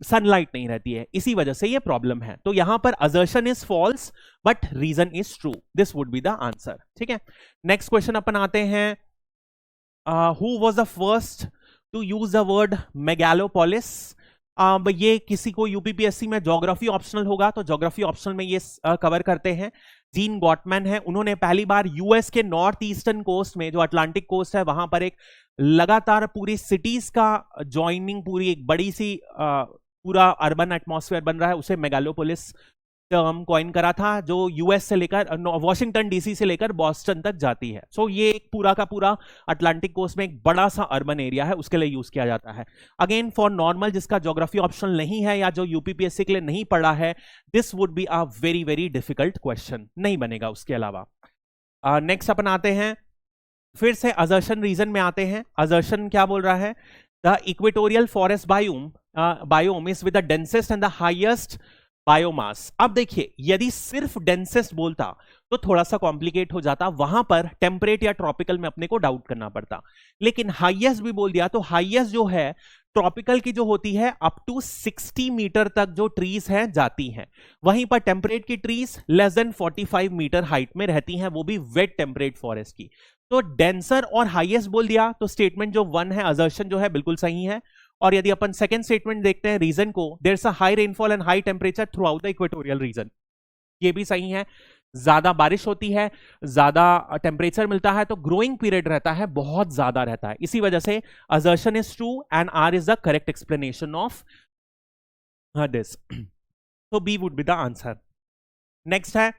सनलाइट नहीं रहती है, इसी वजह से ये प्रॉब्लम है। तो यहां पर assertion is false but reason is true, this would be the answer. ठीक है, नेक्स्ट क्वेश्चन अपन आते हैं, who was the first to use the word megalopolis. ये किसी को यूपीपीएससी में ज्योग्राफी ऑप्शनल होगा तो ज्योग्राफी ऑप्शनल में ये कवर करते हैं। जीन गॉटमैन है, उन्होंने पहली बार यूएस के नॉर्थ ईस्टर्न कोस्ट में, जो अटलांटिक कोस्ट है, वहां पर एक लगातार पूरी सिटीज का ज्वाइनिंग, पूरी एक बड़ी सी पूरा अर्बन एटमॉस्फेयर बन रहा है, उसे मेगालोपोलिस टर्म कॉइन करा था, जो यूएस से लेकर वॉशिंगटन डीसी से लेकर बॉस्टन तक जाती है। सो ये एक पूरा का पूरा अटलांटिक कोस्ट में एक बड़ा सा अर्बन एरिया है, उसके लिए यूज किया जाता है। अगेन फॉर नॉर्मल जिसका ज्योग्राफी ऑप्शनल नहीं है या जो यूपीपीएससी के लिए नहीं पढ़ा है, this would be a very very difficult question, नहीं बनेगा उसके अलावा। नेक्स्ट अपन आते हैं, फिर से असर्शन रीजन में आते हैं। असर्शन क्या बोल रहा है, the equatorial forest biome is with the densest and the highest biomass. अब देखिए, यदि सिर्फ डेंसेस्ट बोलता तो थोड़ा सा कॉम्प्लिकेट हो जाता, वहां पर टेम्परेट या ट्रॉपिकल में अपने को डाउट करना पड़ता। लेकिन हाईएस्ट भी बोल दिया तो हाईएस्ट जो है ट्रॉपिकल की जो होती है अप टू 60 मीटर तक जो ट्रीज हैं जाती हैं, वहीं पर टेम्परेट की trees less than 45 metre height में रहती हैं, वो भी वेट टेम्परेट फॉरेस्ट की। तो डेंसर और हाईएस्ट बोल दिया, तो स्टेटमेंट जो 1 है, असर्शन जो है बिल्कुल सही है। और यदि अपन सेकंड स्टेटमेंट देखते हैं रीजन को, there is a high rainfall and high temperature throughout the equatorial region, ये भी सही है। ज्यादा बारिश होती है, ज्यादा टेम्परेचर मिलता है, तो ग्रोइंग पीरियड रहता है बहुत ज्यादा रहता है, इसी वजह से assertion is true and R is the correct explanation of this. So B would be the answer. Next है,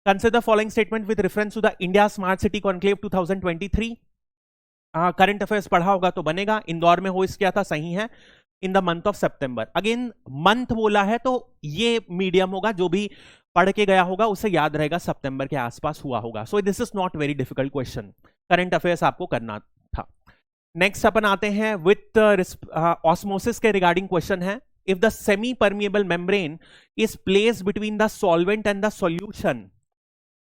consider the following statement with reference to the India Smart City Conclave 2023. Current affairs पढ़ा होगा तो बनेगा। इंदौर में host किया था, सही है, in the month of September. Again month बोला है तो ये मीडियम होगा, जो भी पढ़ के गया होगा उसे याद रहेगा, सितंबर के आसपास हुआ होगा। सो this is not very difficult question, current affairs आपको करना था। नेक्स्ट अपन आते हैं विथ ऑस्मोसिस के रिगार्डिंग क्वेश्चन है। If the semi-permeable membrane is placed between the solvent and the solution,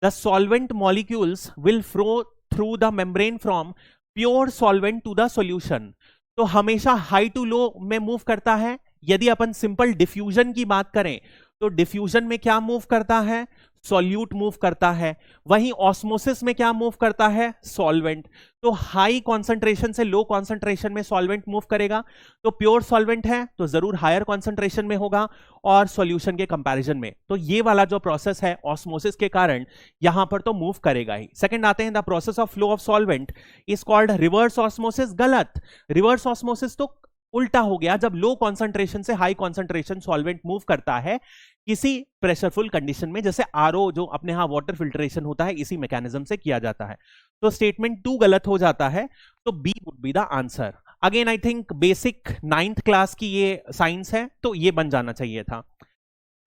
the solvent molecules will flow through the membrane from pure solvent to the solution. तो हमेशा high to low में move करता है। यदि अपन simple diffusion की बात करें तो डिफ्यूजन में क्या मूव करता है, सॉल्यूट मूव करता है। वहीं ऑस्मोसिस में क्या मूव करता है, सॉल्वेंट। तो हाई कॉन्सेंट्रेशन से लो कॉन्सेंट्रेशन में सॉल्वेंट मूव करेगा, तो प्योर सॉल्वेंट है तो जरूर हायर कॉन्सेंट्रेशन में होगा और सॉल्यूशन के कंपैरिजन में। तो ये वाला जो प्रोसेस है ऑस्मोसिस के कारण यहां पर तो मूव करेगा ही। सेकंड आते हैं, the process of flow of solvent is called reverse osmosis. गलत, रिवर्स ऑस्मोसिस तो उल्टा हो गया, जब लो कॉन्सेंट्रेशन से हाई कॉन्सेंट्रेशन सॉल्वेंट मूव करता है किसी प्रेशरफुल कंडीशन में, जैसे आरओ जो अपने यहां वाटर फिल्ट्रेशन होता है, इसी मैकेनिज्म से किया जाता है। तो स्टेटमेंट 2 गलत हो जाता है, तो B would be the answer. Again I think basic 9th class की ये साइंस है तो ये बन जाना चाहिए था।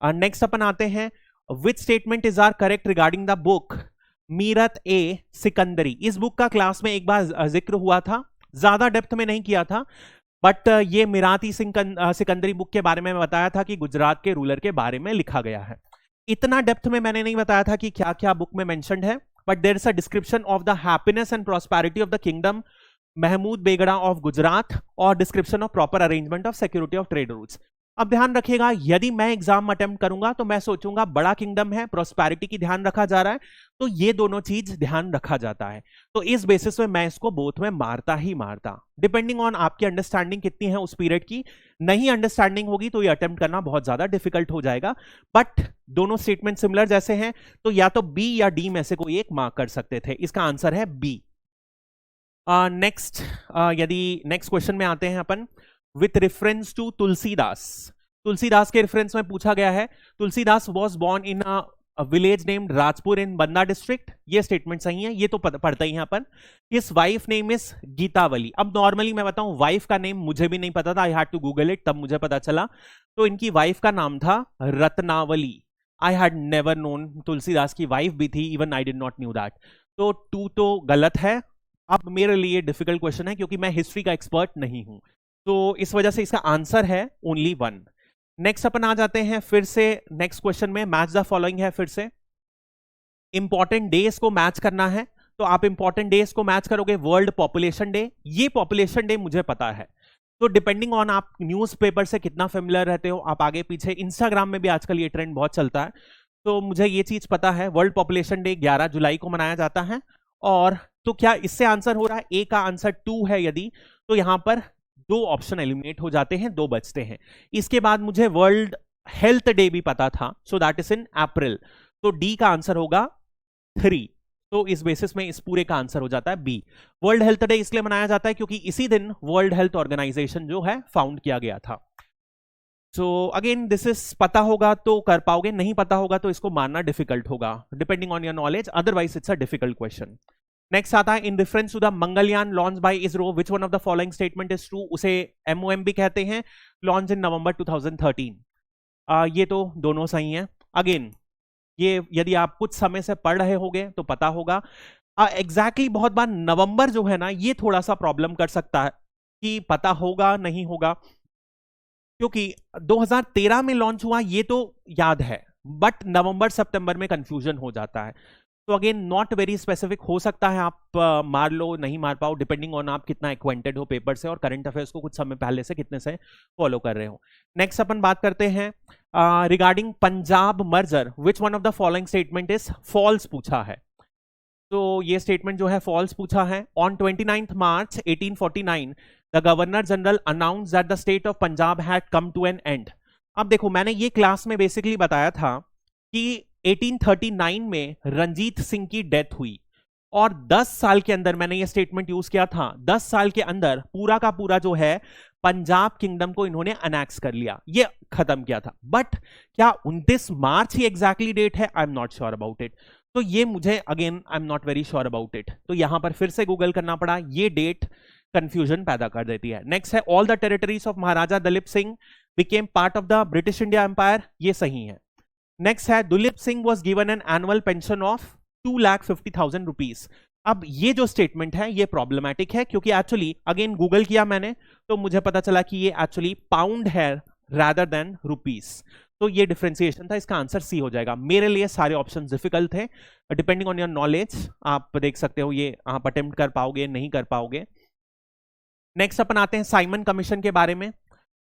नेक्स्ट अपन आते हैं, which statement is are correct regarding the book Mirat e Sikandari. इस बुक का क्लास में एक बार जिक्र हुआ था, ज्यादा डेप्थ में नहीं किया था, बट ये मिराती सिकंदरी बुक के बारे में बताया था कि गुजरात के रूलर के बारे में लिखा गया है। इतना डेप्थ में मैंने नहीं बताया था कि क्या क्या बुक में मेंशन्ड है, but there is a description of the happiness and prosperity of the kingdom Mahmud Begada of Gujarat और description of proper arrangement of security of trade routes. अब ध्यान रखिएगा, यदि मैं एग्जाम अटेम्प्ट करूंगा तो मैं सोचूंगा बड़ा किंगडम है, प्रॉस्पेरिटी की ध्यान रखा जा रहा है, तो ये दोनों चीज ध्यान रखा जाता है। तो इस बेसिस में मैं इसको बोथ में मारता ही मारता, डिपेंडिंग ऑन आपकी अंडरस्टैंडिंग कितनी है उस पीरियड की। नहीं अंडरस्टैंडिंग होगी तो ये अटेम्प्ट करना बहुत ज्यादा डिफिकल्ट हो जाएगा। बट दोनों स्टेटमेंट सिमिलर जैसे हैं तो या तो बी या डी में से कोई एक मार्क कर सकते थे। इसका आंसर है बी। नेक्स्ट, यदि नेक्स्ट क्वेश्चन में आते हैं अपन, with reference to Tulsidas. Tulsidas के रेफरेंस में पूछा गया है, Tulsidas was born in a village named Rajpur in Banda district. ये स्टेटमेंट सही है, ये तो पढ़ते ही हैं अपन। His wife name is Gitavali. अब नॉर्मली मैं बताऊं, वाइफ का नेम मुझे भी नहीं पता था, I had to Google it, तब मुझे पता चला। तो इनकी वाइफ का नाम था Ratnavali. I had never known Tulsidas की वाइफ भी थी, even I did not knew that. तो 2 तो गलत है। अब मेरे लिए डिफिकल्ट क्वेश्चन है क्योंकि मैं हिस्ट्री का एक्सपर्ट नहीं हूं, तो इस वजह से इसका आंसर है ओनली 1। नेक्स्ट अपन आ जाते हैं फिर से नेक्स्ट क्वेश्चन में, मैच द फॉलोइंग है। फिर से इंपॉर्टेंट डेज को मैच करना है, तो आप इंपॉर्टेंट डेज को मैच करोगे। वर्ल्ड पॉपुलेशन डे, ये पॉपुलेशन डे मुझे पता है, तो डिपेंडिंग ऑन आप न्यूज़पेपर से कितना फेमिलियर रहते हो, आप आगे पीछे, इंस्टाग्राम में भी आजकल ये ट्रेंड बहुत चलता है, तो मुझे ये चीज पता है। वर्ल्ड पॉपुलेशन डे 11 जुलाई को मनाया जाता है। और तो क्या इससे आंसर हो रहा है, ए का आंसर 2 है यदि, तो यहां पर 2 ऑप्शन एलिमिनेट हो जाते हैं, 2 बचते हैं। इसके बाद मुझे वर्ल्ड हेल्थ डे भी पता था, सो दैट इज इन अप्रैल, तो डी का आंसर होगा 3। तो इस बेसिस में इस पूरे का आंसर हो जाता है बी। वर्ल्ड हेल्थ डे इसलिए मनाया जाता है क्योंकि इसी दिन वर्ल्ड हेल्थ ऑर्गेनाइजेशन जो है फाउंड किया गया था। सो अगेन दिस इज, पता होगा तो कर पाओगे, नहीं पता होगा तो इसको मानना डिफिकल्ट होगा, depending on your knowledge, otherwise it's a difficult question. Next आता है, in reference to the Mangalyaan launch by ISRO which one of the following statement is true. उसे MOM भी कहते हैं, लॉन्च इन नवंबर 2013। ये तो दोनों सही हैं। अगेन ये यदि आप कुछ समय से पढ़ रहे होंगे तो पता होगा। एग्जैक्टली बहुत बार नवंबर जो है ना, ये थोड़ा सा प्रॉब्लम कर सकता है कि पता होगा नहीं होगा, क्योंकि 2013 में लॉन्च हुआ ये तो याद है, बट नवंबर सितंबर में कंफ्यूजन हो जाता है। तो अगेन नॉट वेरी स्पेसिफिक, हो सकता है आप मार लो नहीं मार पाओ, डिपेंडिंग ऑन आप कितना एक्वेंटेड हो पेपर से और करंट अफेयर्स को कुछ समय पहले से कितने से फॉलो कर रहे हो। नेक्स्ट अपन बात करते हैं regarding Punjab merger, which one of the following statement is false पूछा है। तो ये स्टेटमेंट जो है फॉल्स पूछा है। On 29 March 1849 the governor general announce that the state of Punjab had come to an end. अब देखो, मैंने ये क्लास में बेसिकली बताया था कि 1839 में रंजीत सिंह की डेथ हुई और 10 साल के अंदर मैंने ये स्टेटमेंट यूज किया था, 10 साल के अंदर पूरा का पूरा जो है पंजाब किंगडम को इन्होंने अनेक्स कर लिया, ये खत्म किया था। बट क्या 29 मार्च ही एग्जैक्टली डेट है? I am not sure about it. तो ये मुझे again I am not very sure about it, तो यहां पर फिर से गूगल करना पड़ा, ये डेट कंफ्यूजन पैदा कर देती है। नेक्स्ट है all the territories of Maharaja Dalip Singh became part of the British India empire, ये सही है। नेक्स्ट है Duleep Singh was given an annual pension of 2,50,000 rupees. अब ये जो स्टेटमेंट है ये प्रॉब्लमैटिक है, क्योंकि एक्चुअली अगेन गूगल किया मैंने तो मुझे पता चला कि ये एक्चुअली पाउंड है रादर देन रुपीस, तो ये डिफरेंशिएशन था, इसका आंसर सी हो जाएगा। मेरे लिए सारे ऑप्शन डिफिकल्ट थे, डिपेंडिंग ऑन योर नॉलेज आप देख सकते हो ये आप अटेम्प्ट कर पाओगे नहीं कर पाओगे। नेक्स्ट अपन आते हैं साइमन कमीशन के बारे में।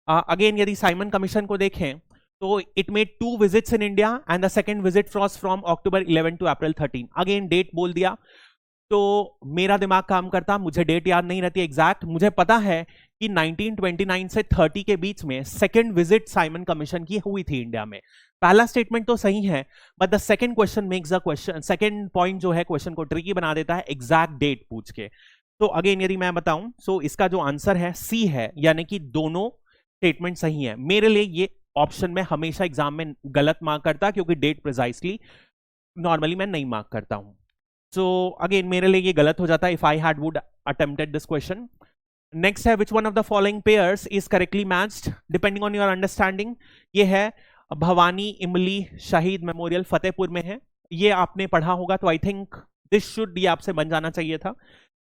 अगेन यदि साइमन कमीशन को देखें तो it made 2 visits in India and the second visit was from October 11 to April 13। Again date बोल दिया तो मेरा दिमाग काम करता, मुझे डेट याद नहीं रहती एग्जैक्ट। मुझे पता है कि 1929 से 30 के बीच में सेकंड विजिट साइमन कमीशन की हुई थी इंडिया में। पहला स्टेटमेंट तो सही है, but the second question makes the question, second point जो है क्वेश्चन को ट्रिकी बना देता है एग्जैक्ट डेट पूछ के। तो अगेन यदि मैं बताऊं सो इसका जो आंसर है सी है, यानी कि दोनों स्टेटमेंट सही है। मेरे लिए ये ऑप्शन में हमेशा एग्जाम में गलत मार्क करता, क्योंकि डेट प्रिसाइसली नॉर्मली मैं नहीं मार्क करता हूं। सो अगेन मेरे लिए ये गलत हो जाता है if I had would attempted this question. Next है which one of the following pairs is correctly matched depending on your understanding. ये है भवानी इमली शहीद मेमोरियल फतेहपुर में है, ये आपने पढ़ा होगा, तो आई थिंक दिस शुड ये आपसे बन जाना चाहिए था।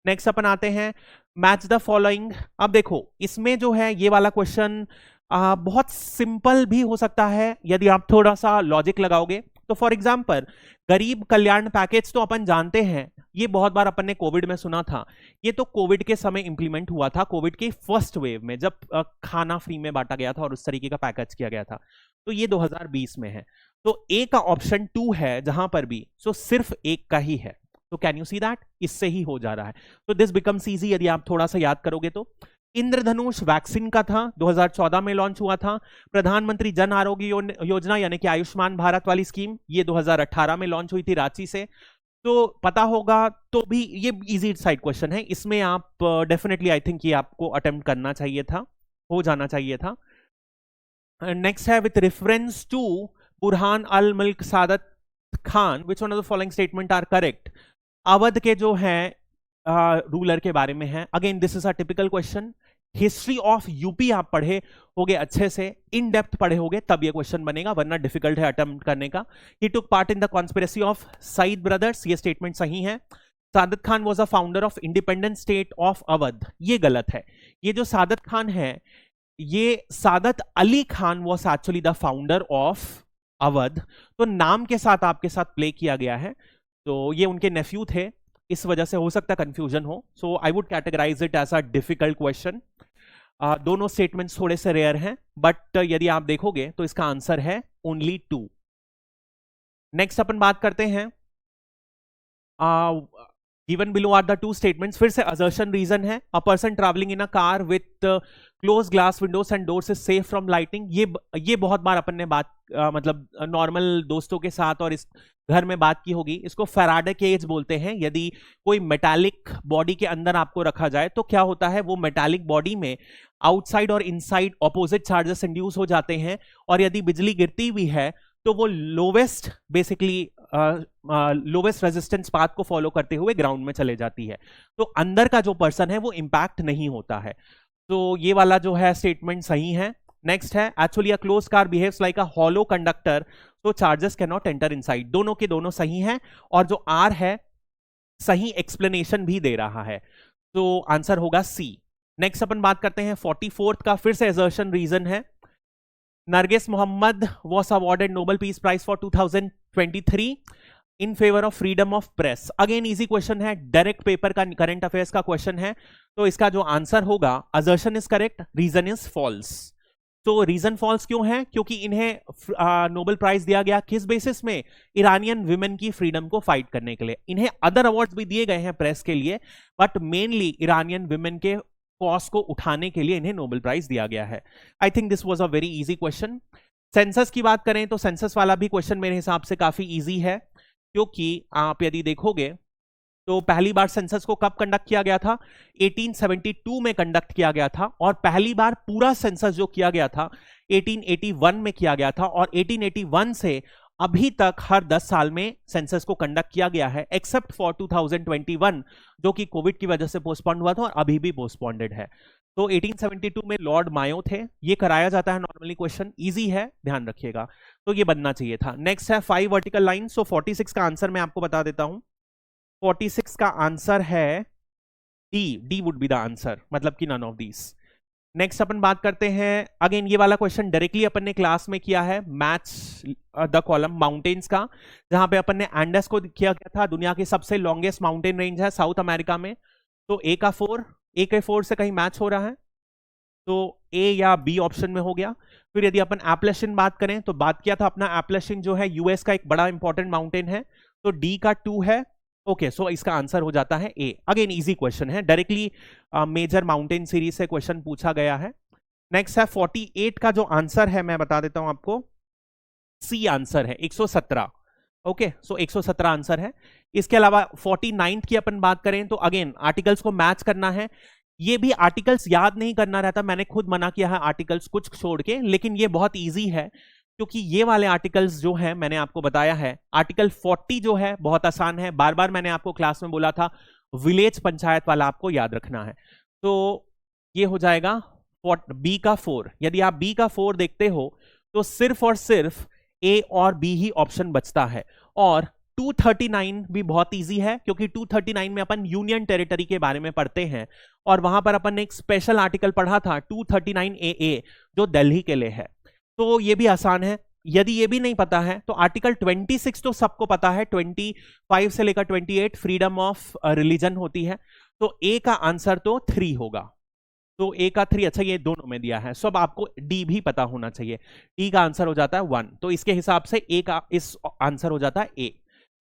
नेक्स्ट अपन आते हैं मैच द फॉलोइंग। अब देखो इसमें जो है ये वाला क्वेश्चन बहुत सिंपल भी हो सकता है यदि आप थोड़ा सा लॉजिक लगाओगे। तो फॉर एग्जांपल गरीब कल्याण पैकेज तो अपन जानते हैं, ये बहुत बार अपन ने कोविड में सुना था, ये तो कोविड के समय इंप्लीमेंट हुआ था, कोविड के फर्स्ट वेव में जब खाना फ्री में बांटा गया था और उस तरीके का पैकेज किया गया था, तो ये 2020 में है। तो ए का ऑप्शन 2 है जहां पर भी, सो सिर्फ एक का ही है। तो कैन यू सी दैट, इससे ही हो जा रहा है। तो दिस बिकम्स इजी यदि आप थोड़ा सा याद करोगे तो। इंद्रधनुष वैक्सीन का था, 2014 में लॉन्च हुआ था। प्रधानमंत्री जन आरोग्य योजना यानी कि आयुष्मान भारत वाली स्कीम, ये 2018 में लॉन्च हुई थी रांची से। तो पता होगा, तो भी ये इजी साइड क्वेश्चन है, इसमें आप डेफिनेटली आई थिंक ये आपको अटेम्प्ट करना चाहिए था, हो जाना चाहिए था। नेक्स्ट है with reference to Burhan ul Mulk Saadat Khan which one of the following statement are correct. Awadh के जो है रूलर के बारे में है। Again this is a typical question, history of UP आप पढ़े होगे अच्छे से, इन डेप्थ पढ़े होगे तब ये क्वेश्चन बनेगा, वरना डिफिकल्ट है अटेम्प्ट करने का। He took part in the conspiracy of Saiyid brothers, ये स्टेटमेंट सही है। Saadat Khan was a founder of independent state of Awadh, ये गलत है। ये जो सादत खान है, ये Saadat Ali Khan was actually the founder of Awadh, तो नाम के साथ आपके साथ प्ले किया गया है, तो ये उनके नेफ्यू थे, इस वजह से हो सकता कंफ्यूजन हो। So I would categorise it as a difficult question. दोनों स्टेटमेंट्स थोड़े से रेयर हैं, बट यदि आप देखोगे तो इसका आंसर है ओनली 2। नेक्स्ट अपन बात करते हैं given below are the 2 statements, फिर से असर्शन रीजन है। A person travelling in a car with close glass windows and doors is safe from lighting. ये बहुत बार अपन ने बात मतलब नॉर्मल दोस्तों के साथ और इस घर में बात की होगी। इसको फैराडे केज बोलते हैं। यदि कोई मेटालिक बॉडी के अंदर आपको रखा जाए तो क्या होता है, वो मेटालिक बॉडी में आउटसाइड और इनसाइड ऑपोजिट चार्जेस इंड्यूस हो जाते हैं, और यदि बिजली गिरती हुई है तो वो lowest basically lowest resistance path को फॉलो करते हुए ग्राउंड में चले जाती है, तो अंदर का जो पर्सन है वो इंपैक्ट नहीं होता है। तो ये वाला जो है स्टेटमेंट सही है। नेक्स्ट है actually a close car behaves like a hollow conductor, तो charges can not enter inside. दोनों के दोनों सही हैं, और जो आर है सही एक्सप्लेनेशन भी दे रहा है, तो आंसर होगा सी। नेक्स्ट अपन बात करते हैं 44th का, फिर से असर्शन रीजन है। Narges Mohammad was awarded Nobel Peace Prize for 2023 in favor of freedom of press। Again easy question है, डायरेक्ट पेपर का करंट अफेयर्स का क्वेश्चन है, तो इसका जो आंसर होगा assertion is correct, reason is false. तो रीजन फॉल्स क्यों है? क्योंकि इन्हें नोबेल प्राइज दिया गया किस बेसिस में? ईरानियन विमेन की फ्रीडम को फाइट करने के लिए। इन्हें अदर अवार्ड्स भी दिए गए हैं प्रेस के लिए, बट मेनली ईरानियन विमेन के कॉज को उठाने के लिए इन्हें नोबेल प्राइज दिया गया है। I think this was a very easy question. Census की बात करें तो सेंसस वाला भी क्वेश्चन मेरे हिसाब से काफी इजी है, क्योंकि आप यदि देखोगे तो पहली बार सेंसस को कब कंडक्ट किया गया था? 1872 में कंडक्ट किया गया था, और पहली बार पूरा सेंसस जो किया गया था 1881 में किया गया था, और 1881 से अभी तक हर 10 साल में सेंसस को कंडक्ट किया गया है, एक्सेप्ट फॉर 2021 जो कि कोविड की वजह से पोस्टपोन हुआ था और अभी भी पोस्टपोन्डेड है। तो 1872 में लॉर्ड मायो थे। ये कराया जाता है नॉर्मली, क्वेश्चन इजी है, ध्यान रखिएगा। तो ये बनना चाहिए था। नेक्स्ट है 5 वर्टिकल लाइन। सो 46 का आंसर मैं आपको बता देता हूं। 46 का आंसर है D would be the answer, मतलब कि नन ऑफ दीज। नेक्स्ट अपन बात करते हैं, अगेन ये वाला क्वेश्चन डायरेक्टली अपन ने क्लास में किया है, मैच द कॉलम माउंटेन्स का, जहां पे अपन ने एंडस को किया गया था। दुनिया की सबसे लॉन्गेस्ट माउंटेन रेंज है साउथ अमेरिका में। तो ए के 4 से कहीं मैच हो रहा है, तो ए या बी ऑप्शन में हो गया। फिर यदि अपन एप्लेशिन बात करें तो बात किया था अपना, एप्लेशिन जो है यूएस का एक बड़ा इंपॉर्टेंट माउंटेन है, तो डी का 2 है। ओके, सो इसका आंसर हो जाता है ए। अगेन इजी क्वेश्चन है, डायरेक्टली मेजर माउंटेन सीरीज से क्वेश्चन पूछा गया है। नेक्स्ट है 48 का जो आंसर है मैं बता देता हूं आपको, सी आंसर है 117। ओके, सो 117 आंसर है। इसके अलावा 49 की अपन बात करें तो अगेन आर्टिकल्स को मैच करना है। ये भी आर्टिकल्स याद नहीं करना रहता, मैंने खुद मना किया है आर्टिकल्स कुछ छोड़ के, लेकिन ये बहुत इजी है, क्योंकि ये वाले आर्टिकल्स जो है मैंने आपको बताया है, आर्टिकल 40 जो है बहुत आसान है, बार बार मैंने आपको क्लास में बोला था, विलेज पंचायत वाला आपको याद रखना है। तो ये हो जाएगा बी का 4। यदि आप बी का 4 देखते हो तो सिर्फ और सिर्फ ए और बी ही ऑप्शन बचता है। और 239 भी बहुत इजी है, क्योंकि 239 में अपन यूनियन टेरिटरी के बारे में पढ़ते हैं, और वहां पर अपन ने एक स्पेशल आर्टिकल पढ़ा था 239 ए जो दिल्ली के लिए है। तो ये भी आसान है। यदि ये भी नहीं पता है तो आर्टिकल 26 तो सबको पता है, 25 से लेकर 28 फ्रीडम ऑफ रिलीजन होती है। तो ए का आंसर तो 3 होगा। तो ए का 3, अच्छा ये दोनों में दिया है, सब आपको डी भी पता होना चाहिए। डी का आंसर हो जाता है 1, तो इसके हिसाब से ए का इस आंसर हो जाता है ए।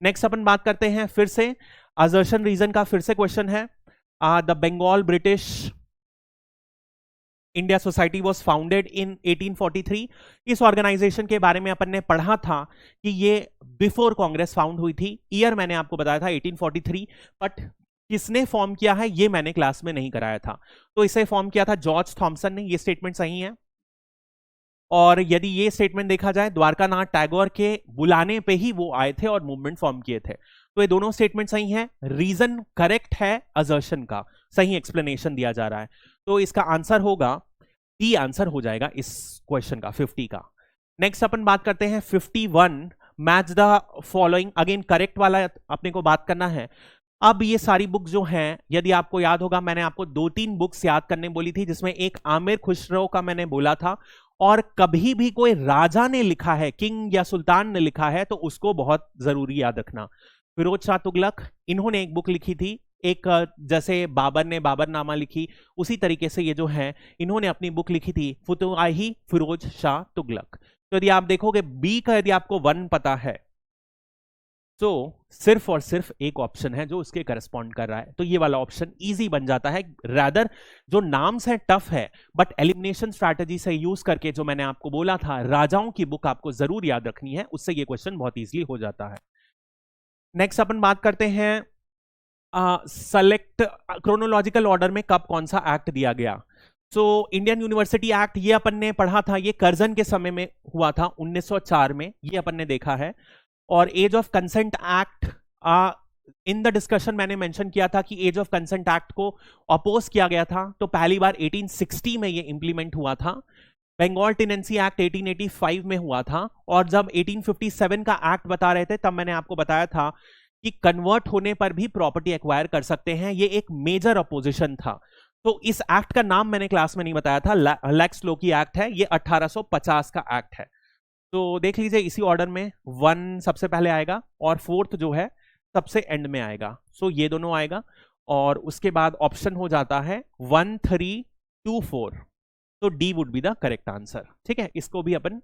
नेक्स्ट अपन बात करते हैं फिर से असर्शन रीजन का, फिर से क्वेश्चन है। The Bengal British India society was founded in 1843। इस ऑर्गेनाइजेशन के बारे में अपन ने पढ़ा था कि ये बिफोर कांग्रेस फाउंड हुई थी। ईयर मैंने आपको बताया था 1843, बट किसने फॉर्म किया है ये मैंने क्लास में नहीं कराया था। तो इसे फॉर्म किया था जॉर्ज थॉमसन ने, ये स्टेटमेंट सही है। और यदि ये स्टेटमेंट देखा जाए, द्वारकानाथ टैगोर के बुलाने पे ही वो आए थे और मूवमेंट फॉर्म किए थे। तो ये दोनों स्टेटमेंट सही हैं। रीजन करेक्ट है असर्शन का, सही एक्सप्लेनेशन दिया जा रहा है। तो इसका आंसर होगा डी, आंसर हो जाएगा इस क्वेश्चन का 50 का। नेक्स्ट अपन बात करते हैं 51, match the following. Again correct वाला अपने को बात करना है। अब ये सारी बुक जो हैं, यदि आपको याद होगा मैंने आपको 2-3 बुक्स याद करने बोली थी, जिसमें एक आमिर खुसरो का मैंने बोला था, और कभी भी कोई राजा ने लिखा है, किंग या सुल्तान ने लिखा है, तो उसको बहुत जरूरी याद रखना। फिरोज शाह तुगलक, इन्होंने एक बुक लिखी थी, एक जैसे बाबर ने बाबरनामा लिखी, उसी तरीके से ये जो है इन्होंने अपनी बुक लिखी थी फुतुहाई फिरोज शाह तुगलक। तो यदि आप देखोगे बी का यदि आपको 1 पता है तो सिर्फ और सिर्फ एक ऑप्शन है जो उसके करस्पॉन्ड कर रहा है, तो ये वाला ऑप्शन इजी बन जाता है। रादर जो नाम्स है टफ है, बट एलिमिनेशन स्ट्रैटेजी से यूज करके जो मैंने आपको बोला था राजाओं की बुक आपको जरूर याद रखनी है, उससे ये क्वेश्चन बहुत इजीली हो जाता है। नेक्स्ट अपन बात करते हैं सेलेक्ट क्रोनोलॉजिकल ऑर्डर में कब कौन सा एक्ट दिया गया। सो इंडियन यूनिवर्सिटी एक्ट ये अपन ने पढ़ा था, ये कर्जन के समय में हुआ था 1904 में, ये अपन ने देखा है। और age of consent act, in the discussion मैंने मेंशन किया था कि एज ऑफ कंसेंट एक्ट को अपोज किया गया था, तो पहली बार 1860 में ये इंप्लीमेंट हुआ था। बंगाल टेनेंसी एक्ट 1885 में हुआ था, और जब 1857 का एक्ट बता रहे थे तब मैंने आपको बताया था कि कन्वर्ट होने पर भी प्रॉपर्टी एक्वायर कर सकते हैं, ये एक मेजर अपोजिशन था। तो इस एक्ट का नाम मैंने क्लास में नहीं बताया था, लेक्स लोकी एक्ट है, ये 1850 का एक्ट है। तो देख लीजिए इसी ऑर्डर में 1 सबसे पहले आएगा और 4th जो है सबसे एंड में आएगा। सो ये दोनों आएगा, और उसके बाद ऑप्शन हो जाता है 1, 3, 2, 4। तो D would be the correct answer. ठीक है, इसको भी अपन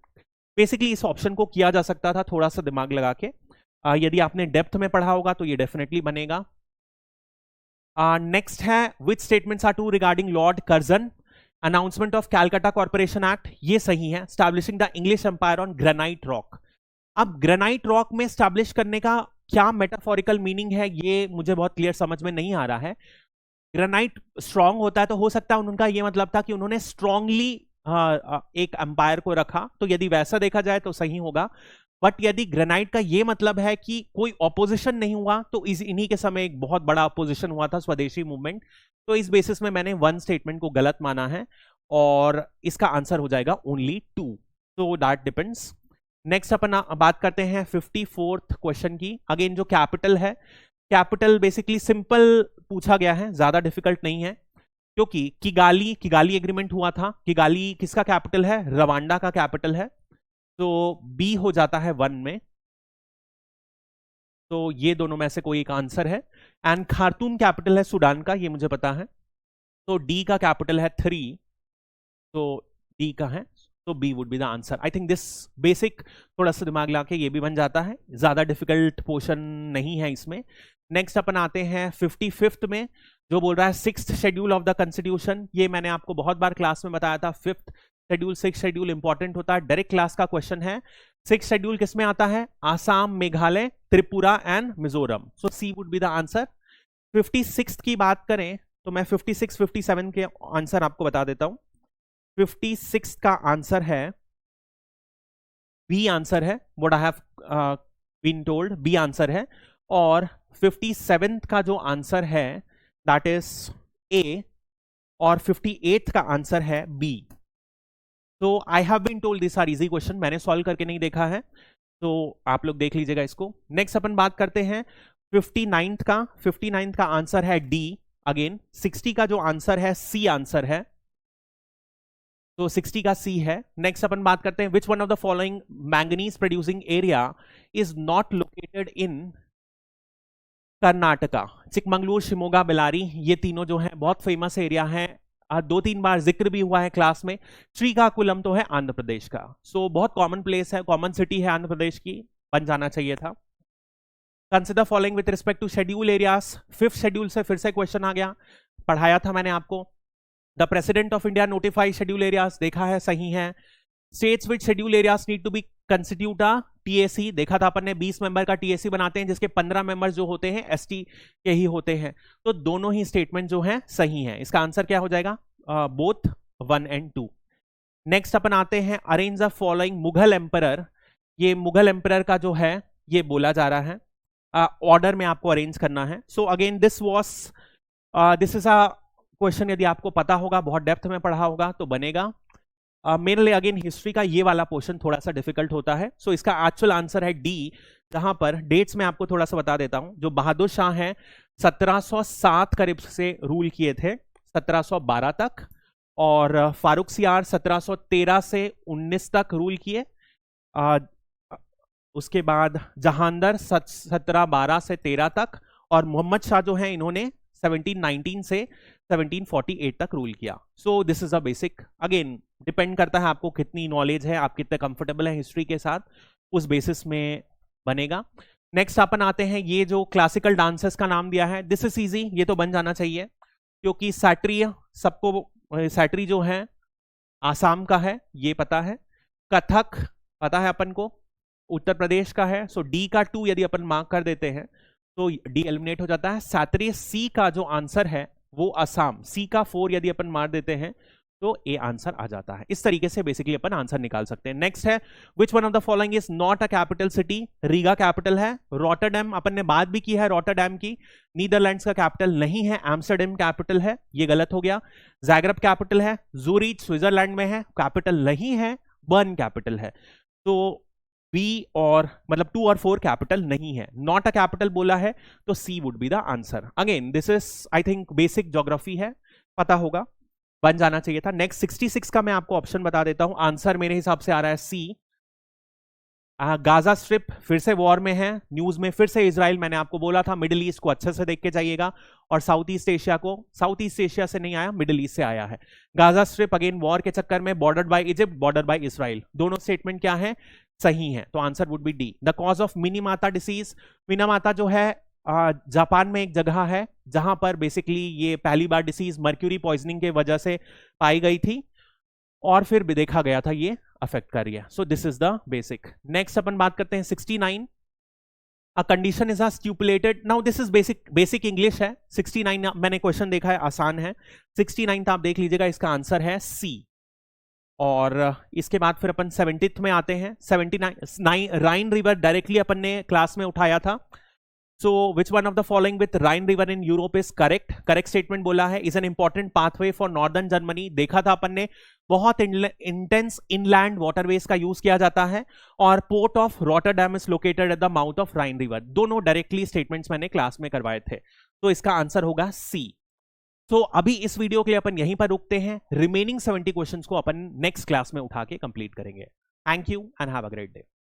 बेसिकली इस ऑप्शन को किया जा सकता था थोड़ा सा दिमाग लगा के। यदि आपने डेप्थ में पढ़ा होगा तो ये डेफिनेटली बनेगा। नेक्स्ट है which statements are true regarding lord Curzon announcement of Calcutta corporation act. ये सही है। Establishing the English empire on granite rock. अब ग्रेनाइट रॉक में स्टैब्लिश करने का क्या मेटाफोरिकल मीनिंग है ये मुझे बहुत क्लियर समझ में नहीं आ रहा है। ग्रेनाइट स्ट्रांग होता है तो हो सकता है उनका ये मतलब था कि उन्होंने स्ट्रांगली एक एम्पायर को रखा, तो यदि वैसा देखा जाए तो सही होगा। बट यदि ग्रेनाइट का ये मतलब है कि कोई ऑपोजिशन नहीं हुआ, तो इन्हीं के समय एक बहुत बड़ा ऑपोजिशन हुआ था, स्वदेशी मूवमेंट। तो इस बेसिस में मैंने वन स्टेटमेंट को गलत माना है और इसका आंसर हो जाएगा ओनली 2। तो दैट डिपेंड्स। नेक्स्ट अपन बात करते हैं 54th क्वेश्चन की। अगेन जो कैपिटल है, कैपिटल बेसिकली सिंपल पूछा गया है, ज्यादा डिफिकल्ट नहीं है, क्योंकि किगाली एग्रीमेंट हुआ था। किगाली किसका कैपिटल है? रवांडा का कैपिटल है। तो बी हो जाता है 1 में। तो ये दोनों में से कोई एक आंसर है। एंड खार्तूम कैपिटल है सूडान का, ये मुझे पता है। तो डी का कैपिटल है 3, तो डी का है, तो B would be the answer. I think this basic थोड़ा सा दिमाग लगा के ये भी बन जाता है, ज्यादा डिफिकल्ट पोर्शन नहीं है इसमें। नेक्स्ट अपन आते हैं 55th में, जो बोल रहा है 6th schedule of the constitution. ये मैंने आपको बहुत बार क्लास में बताया था, 5th schedule 6th schedule important होता है, डायरेक्ट क्लास का क्वेश्चन है। 6th शेड्यूल किसमें आता है? Assam, Meghalaya, Tripura and Mizoram. So C would be the answer. 56th की बात करें तो मैं 56, 57 के आंसर आपको बता देता हूं। 56 का आंसर है बी आंसर है, what I have been told, B answer है। और 57th का जो आंसर है दैट इज ए, और 58th का आंसर है बी। तो I have been told this are easy question, मैंने सॉल्व करके नहीं देखा है, तो आप लोग देख लीजिएगा इसको। नेक्स्ट अपन बात करते हैं 59th का। 59th का आंसर है डी अगेन। 60 का जो आंसर है सी आंसर है, तो 60 का सी है। नेक्स्ट अपन बात करते हैं which one of the following manganese producing area is not located in Karnataka. Chikmagalur, Shimoga, Bellary, ये तीनों जो हैं बहुत फेमस एरिया हैं, 2-3 बार जिक्र भी हुआ है क्लास में। श्रीकाकुलम तो है आंध्र प्रदेश का। सो बहुत कॉमन प्लेस है, कॉमन सिटी है आंध्र प्रदेश की, बन जाना चाहिए था। Consider following with respect to schedule areas. 5th schedule से फिर से क्वेश्चन आ गया, पढ़ाया था मैंने आपको। The president of India notify schedule areas, देखा है, सही है। States with schedule areas need to be constitute a TAC, देखा था अपन ने, 20 मेंबर का टीएसी बनाते हैं जिसके 15 मेंबर जो होते हैं एसटी के ही होते हैं। तो दोनों ही स्टेटमेंट जो हैं सही हैं। इसका आंसर क्या हो जाएगा? Both 1 and 2। नेक्स्ट अपन आते हैं arrange the following Mughal emperor. ये मुगल एम्परर का जो है ये बोला जा रहा है, ऑर्डर में आपको अरेंज करना है। So again this is a question, यदि आपको पता होगा, बहुत डेप्थ में पढ़ा होगा तो बनेगा। मेरे लिए अगेन हिस्ट्री का ये वाला पोर्शन थोड़ा सा डिफिकल्ट होता है। सो इसका एक्चुअल आंसर है डी, जहां पर डेट्स में आपको थोड़ा सा बता देता हूं। जो बहादुर शाह हैं 1707 करीब से रूल किए थे 1712 तक, और फारूक सियार 1713 से 19 तक रूल किए। उसके बाद जहांदर 1712 से 13 तक, और मोहम्मद शाह जो है इन्होंने 1719 से 1748 तक रूल किया। सो this is a basic, again depend करता है आपको कितनी नॉलेज है, आप कितने कंफर्टेबल हैं हिस्ट्री के साथ, उस बेसिस में बनेगा। नेक्स्ट अपन आते हैं, ये जो क्लासिकल डांसेस का नाम दिया है, दिस इज इजी, ये तो बन जाना चाहिए, क्योंकि सैट्री जो है आसाम का है, ये पता है। कथक पता है अपन को, उत्तर प्रदेश का है। सो डी का 2 यदि अपन मार्क कर देते हैं तो डी एलिमिनेट हो जाता है। सैत्री, सी का जो आंसर है वो असम, सी का 4 यदि अपन मार देते हैं तो ए आंसर आ जाता है। इस तरीके से बेसिकली अपन आंसर निकाल सकते हैं। नेक्स्ट है which one of the following is not a capital city. Riga capital है, रॉटरडैम अपन ने बात भी की है रॉटरडैम की, नीदरलैंड्स का कैपिटल नहीं है, एम्स्टर्डम कैपिटल है, ये गलत हो गया। ज़ाग्रेब कैपिटल है, जूरिच स्विट्जरलैंड में है, कैपिटल नहीं है, बर्न कैपिटल है। तो बी और मतलब 2 और 4 कैपिटल नहीं है, नॉट अ कैपिटल बोला है, तो C would be the answer. Again this is I think basic geography है, पता होगा, बन जाना चाहिए था। नेक्स्ट 66 का मैं आपको ऑप्शन बता देता हूं, आंसर मेरे हिसाब से आ रहा है सी। गाजा स्ट्रिप फिर से वॉर में है, न्यूज में फिर से इजराइल, मैंने आपको बोला था मिडिल ईस्ट को अच्छे से देख के जाइएगा, और साउथ ईस्ट एशिया को, साउथ ईस्ट एशिया से नहीं आया, मिडिल ईस्ट से आया है। गाजा स्ट्रिप अगेन वॉर के चक्कर में, bordered by Egypt, bordered by Israel, दोनों स्टेटमेंट क्या है, सही है, तो answer would be D. The cause of Minamata disease, Minamata जो है जापान में एक जगह है जहां पर बेसिकली ये पहली बार डिसीज मर्क्यूरी पॉइजनिंग के वजह से पाई गई थी, और फिर भी देखा गया था ये अफेक्ट कर रही है। So this is the basic. Next अपन बात करते हैं 69। A condition is stipulated, now this is basic English है। 69 मैंने क्वेश्चन देखा है, आसान है। 69 आप देख लीजिएगा, इसका आंसर है सी। और इसके बाद फिर अपन 70th में आते हैं। 79 राइन रिवर डायरेक्टली अपन ने क्लास में उठाया था। So which one of the following with Rhine River in Europe is correct? Correct statement बोला है, is an important pathway for northern Germany। देखा था अपन ने, बहुत इंटेंस इनलैंड वाटरवेज का यूज किया जाता है, और port of Rotterdam is located at the mouth of Ryan river. दोनों डायरेक्टली स्टेटमेंट्स मैंने क्लास में करवाए थे, तो इसका आंसर होगा सी। तो अभी इस वीडियो के लिए अपन यहीं पर रुकते हैं, रिमेनिंग 70 क्वेश्चंस को अपन नेक्स्ट क्लास में उठा के कंप्लीट करेंगे। Thank you and have a great day.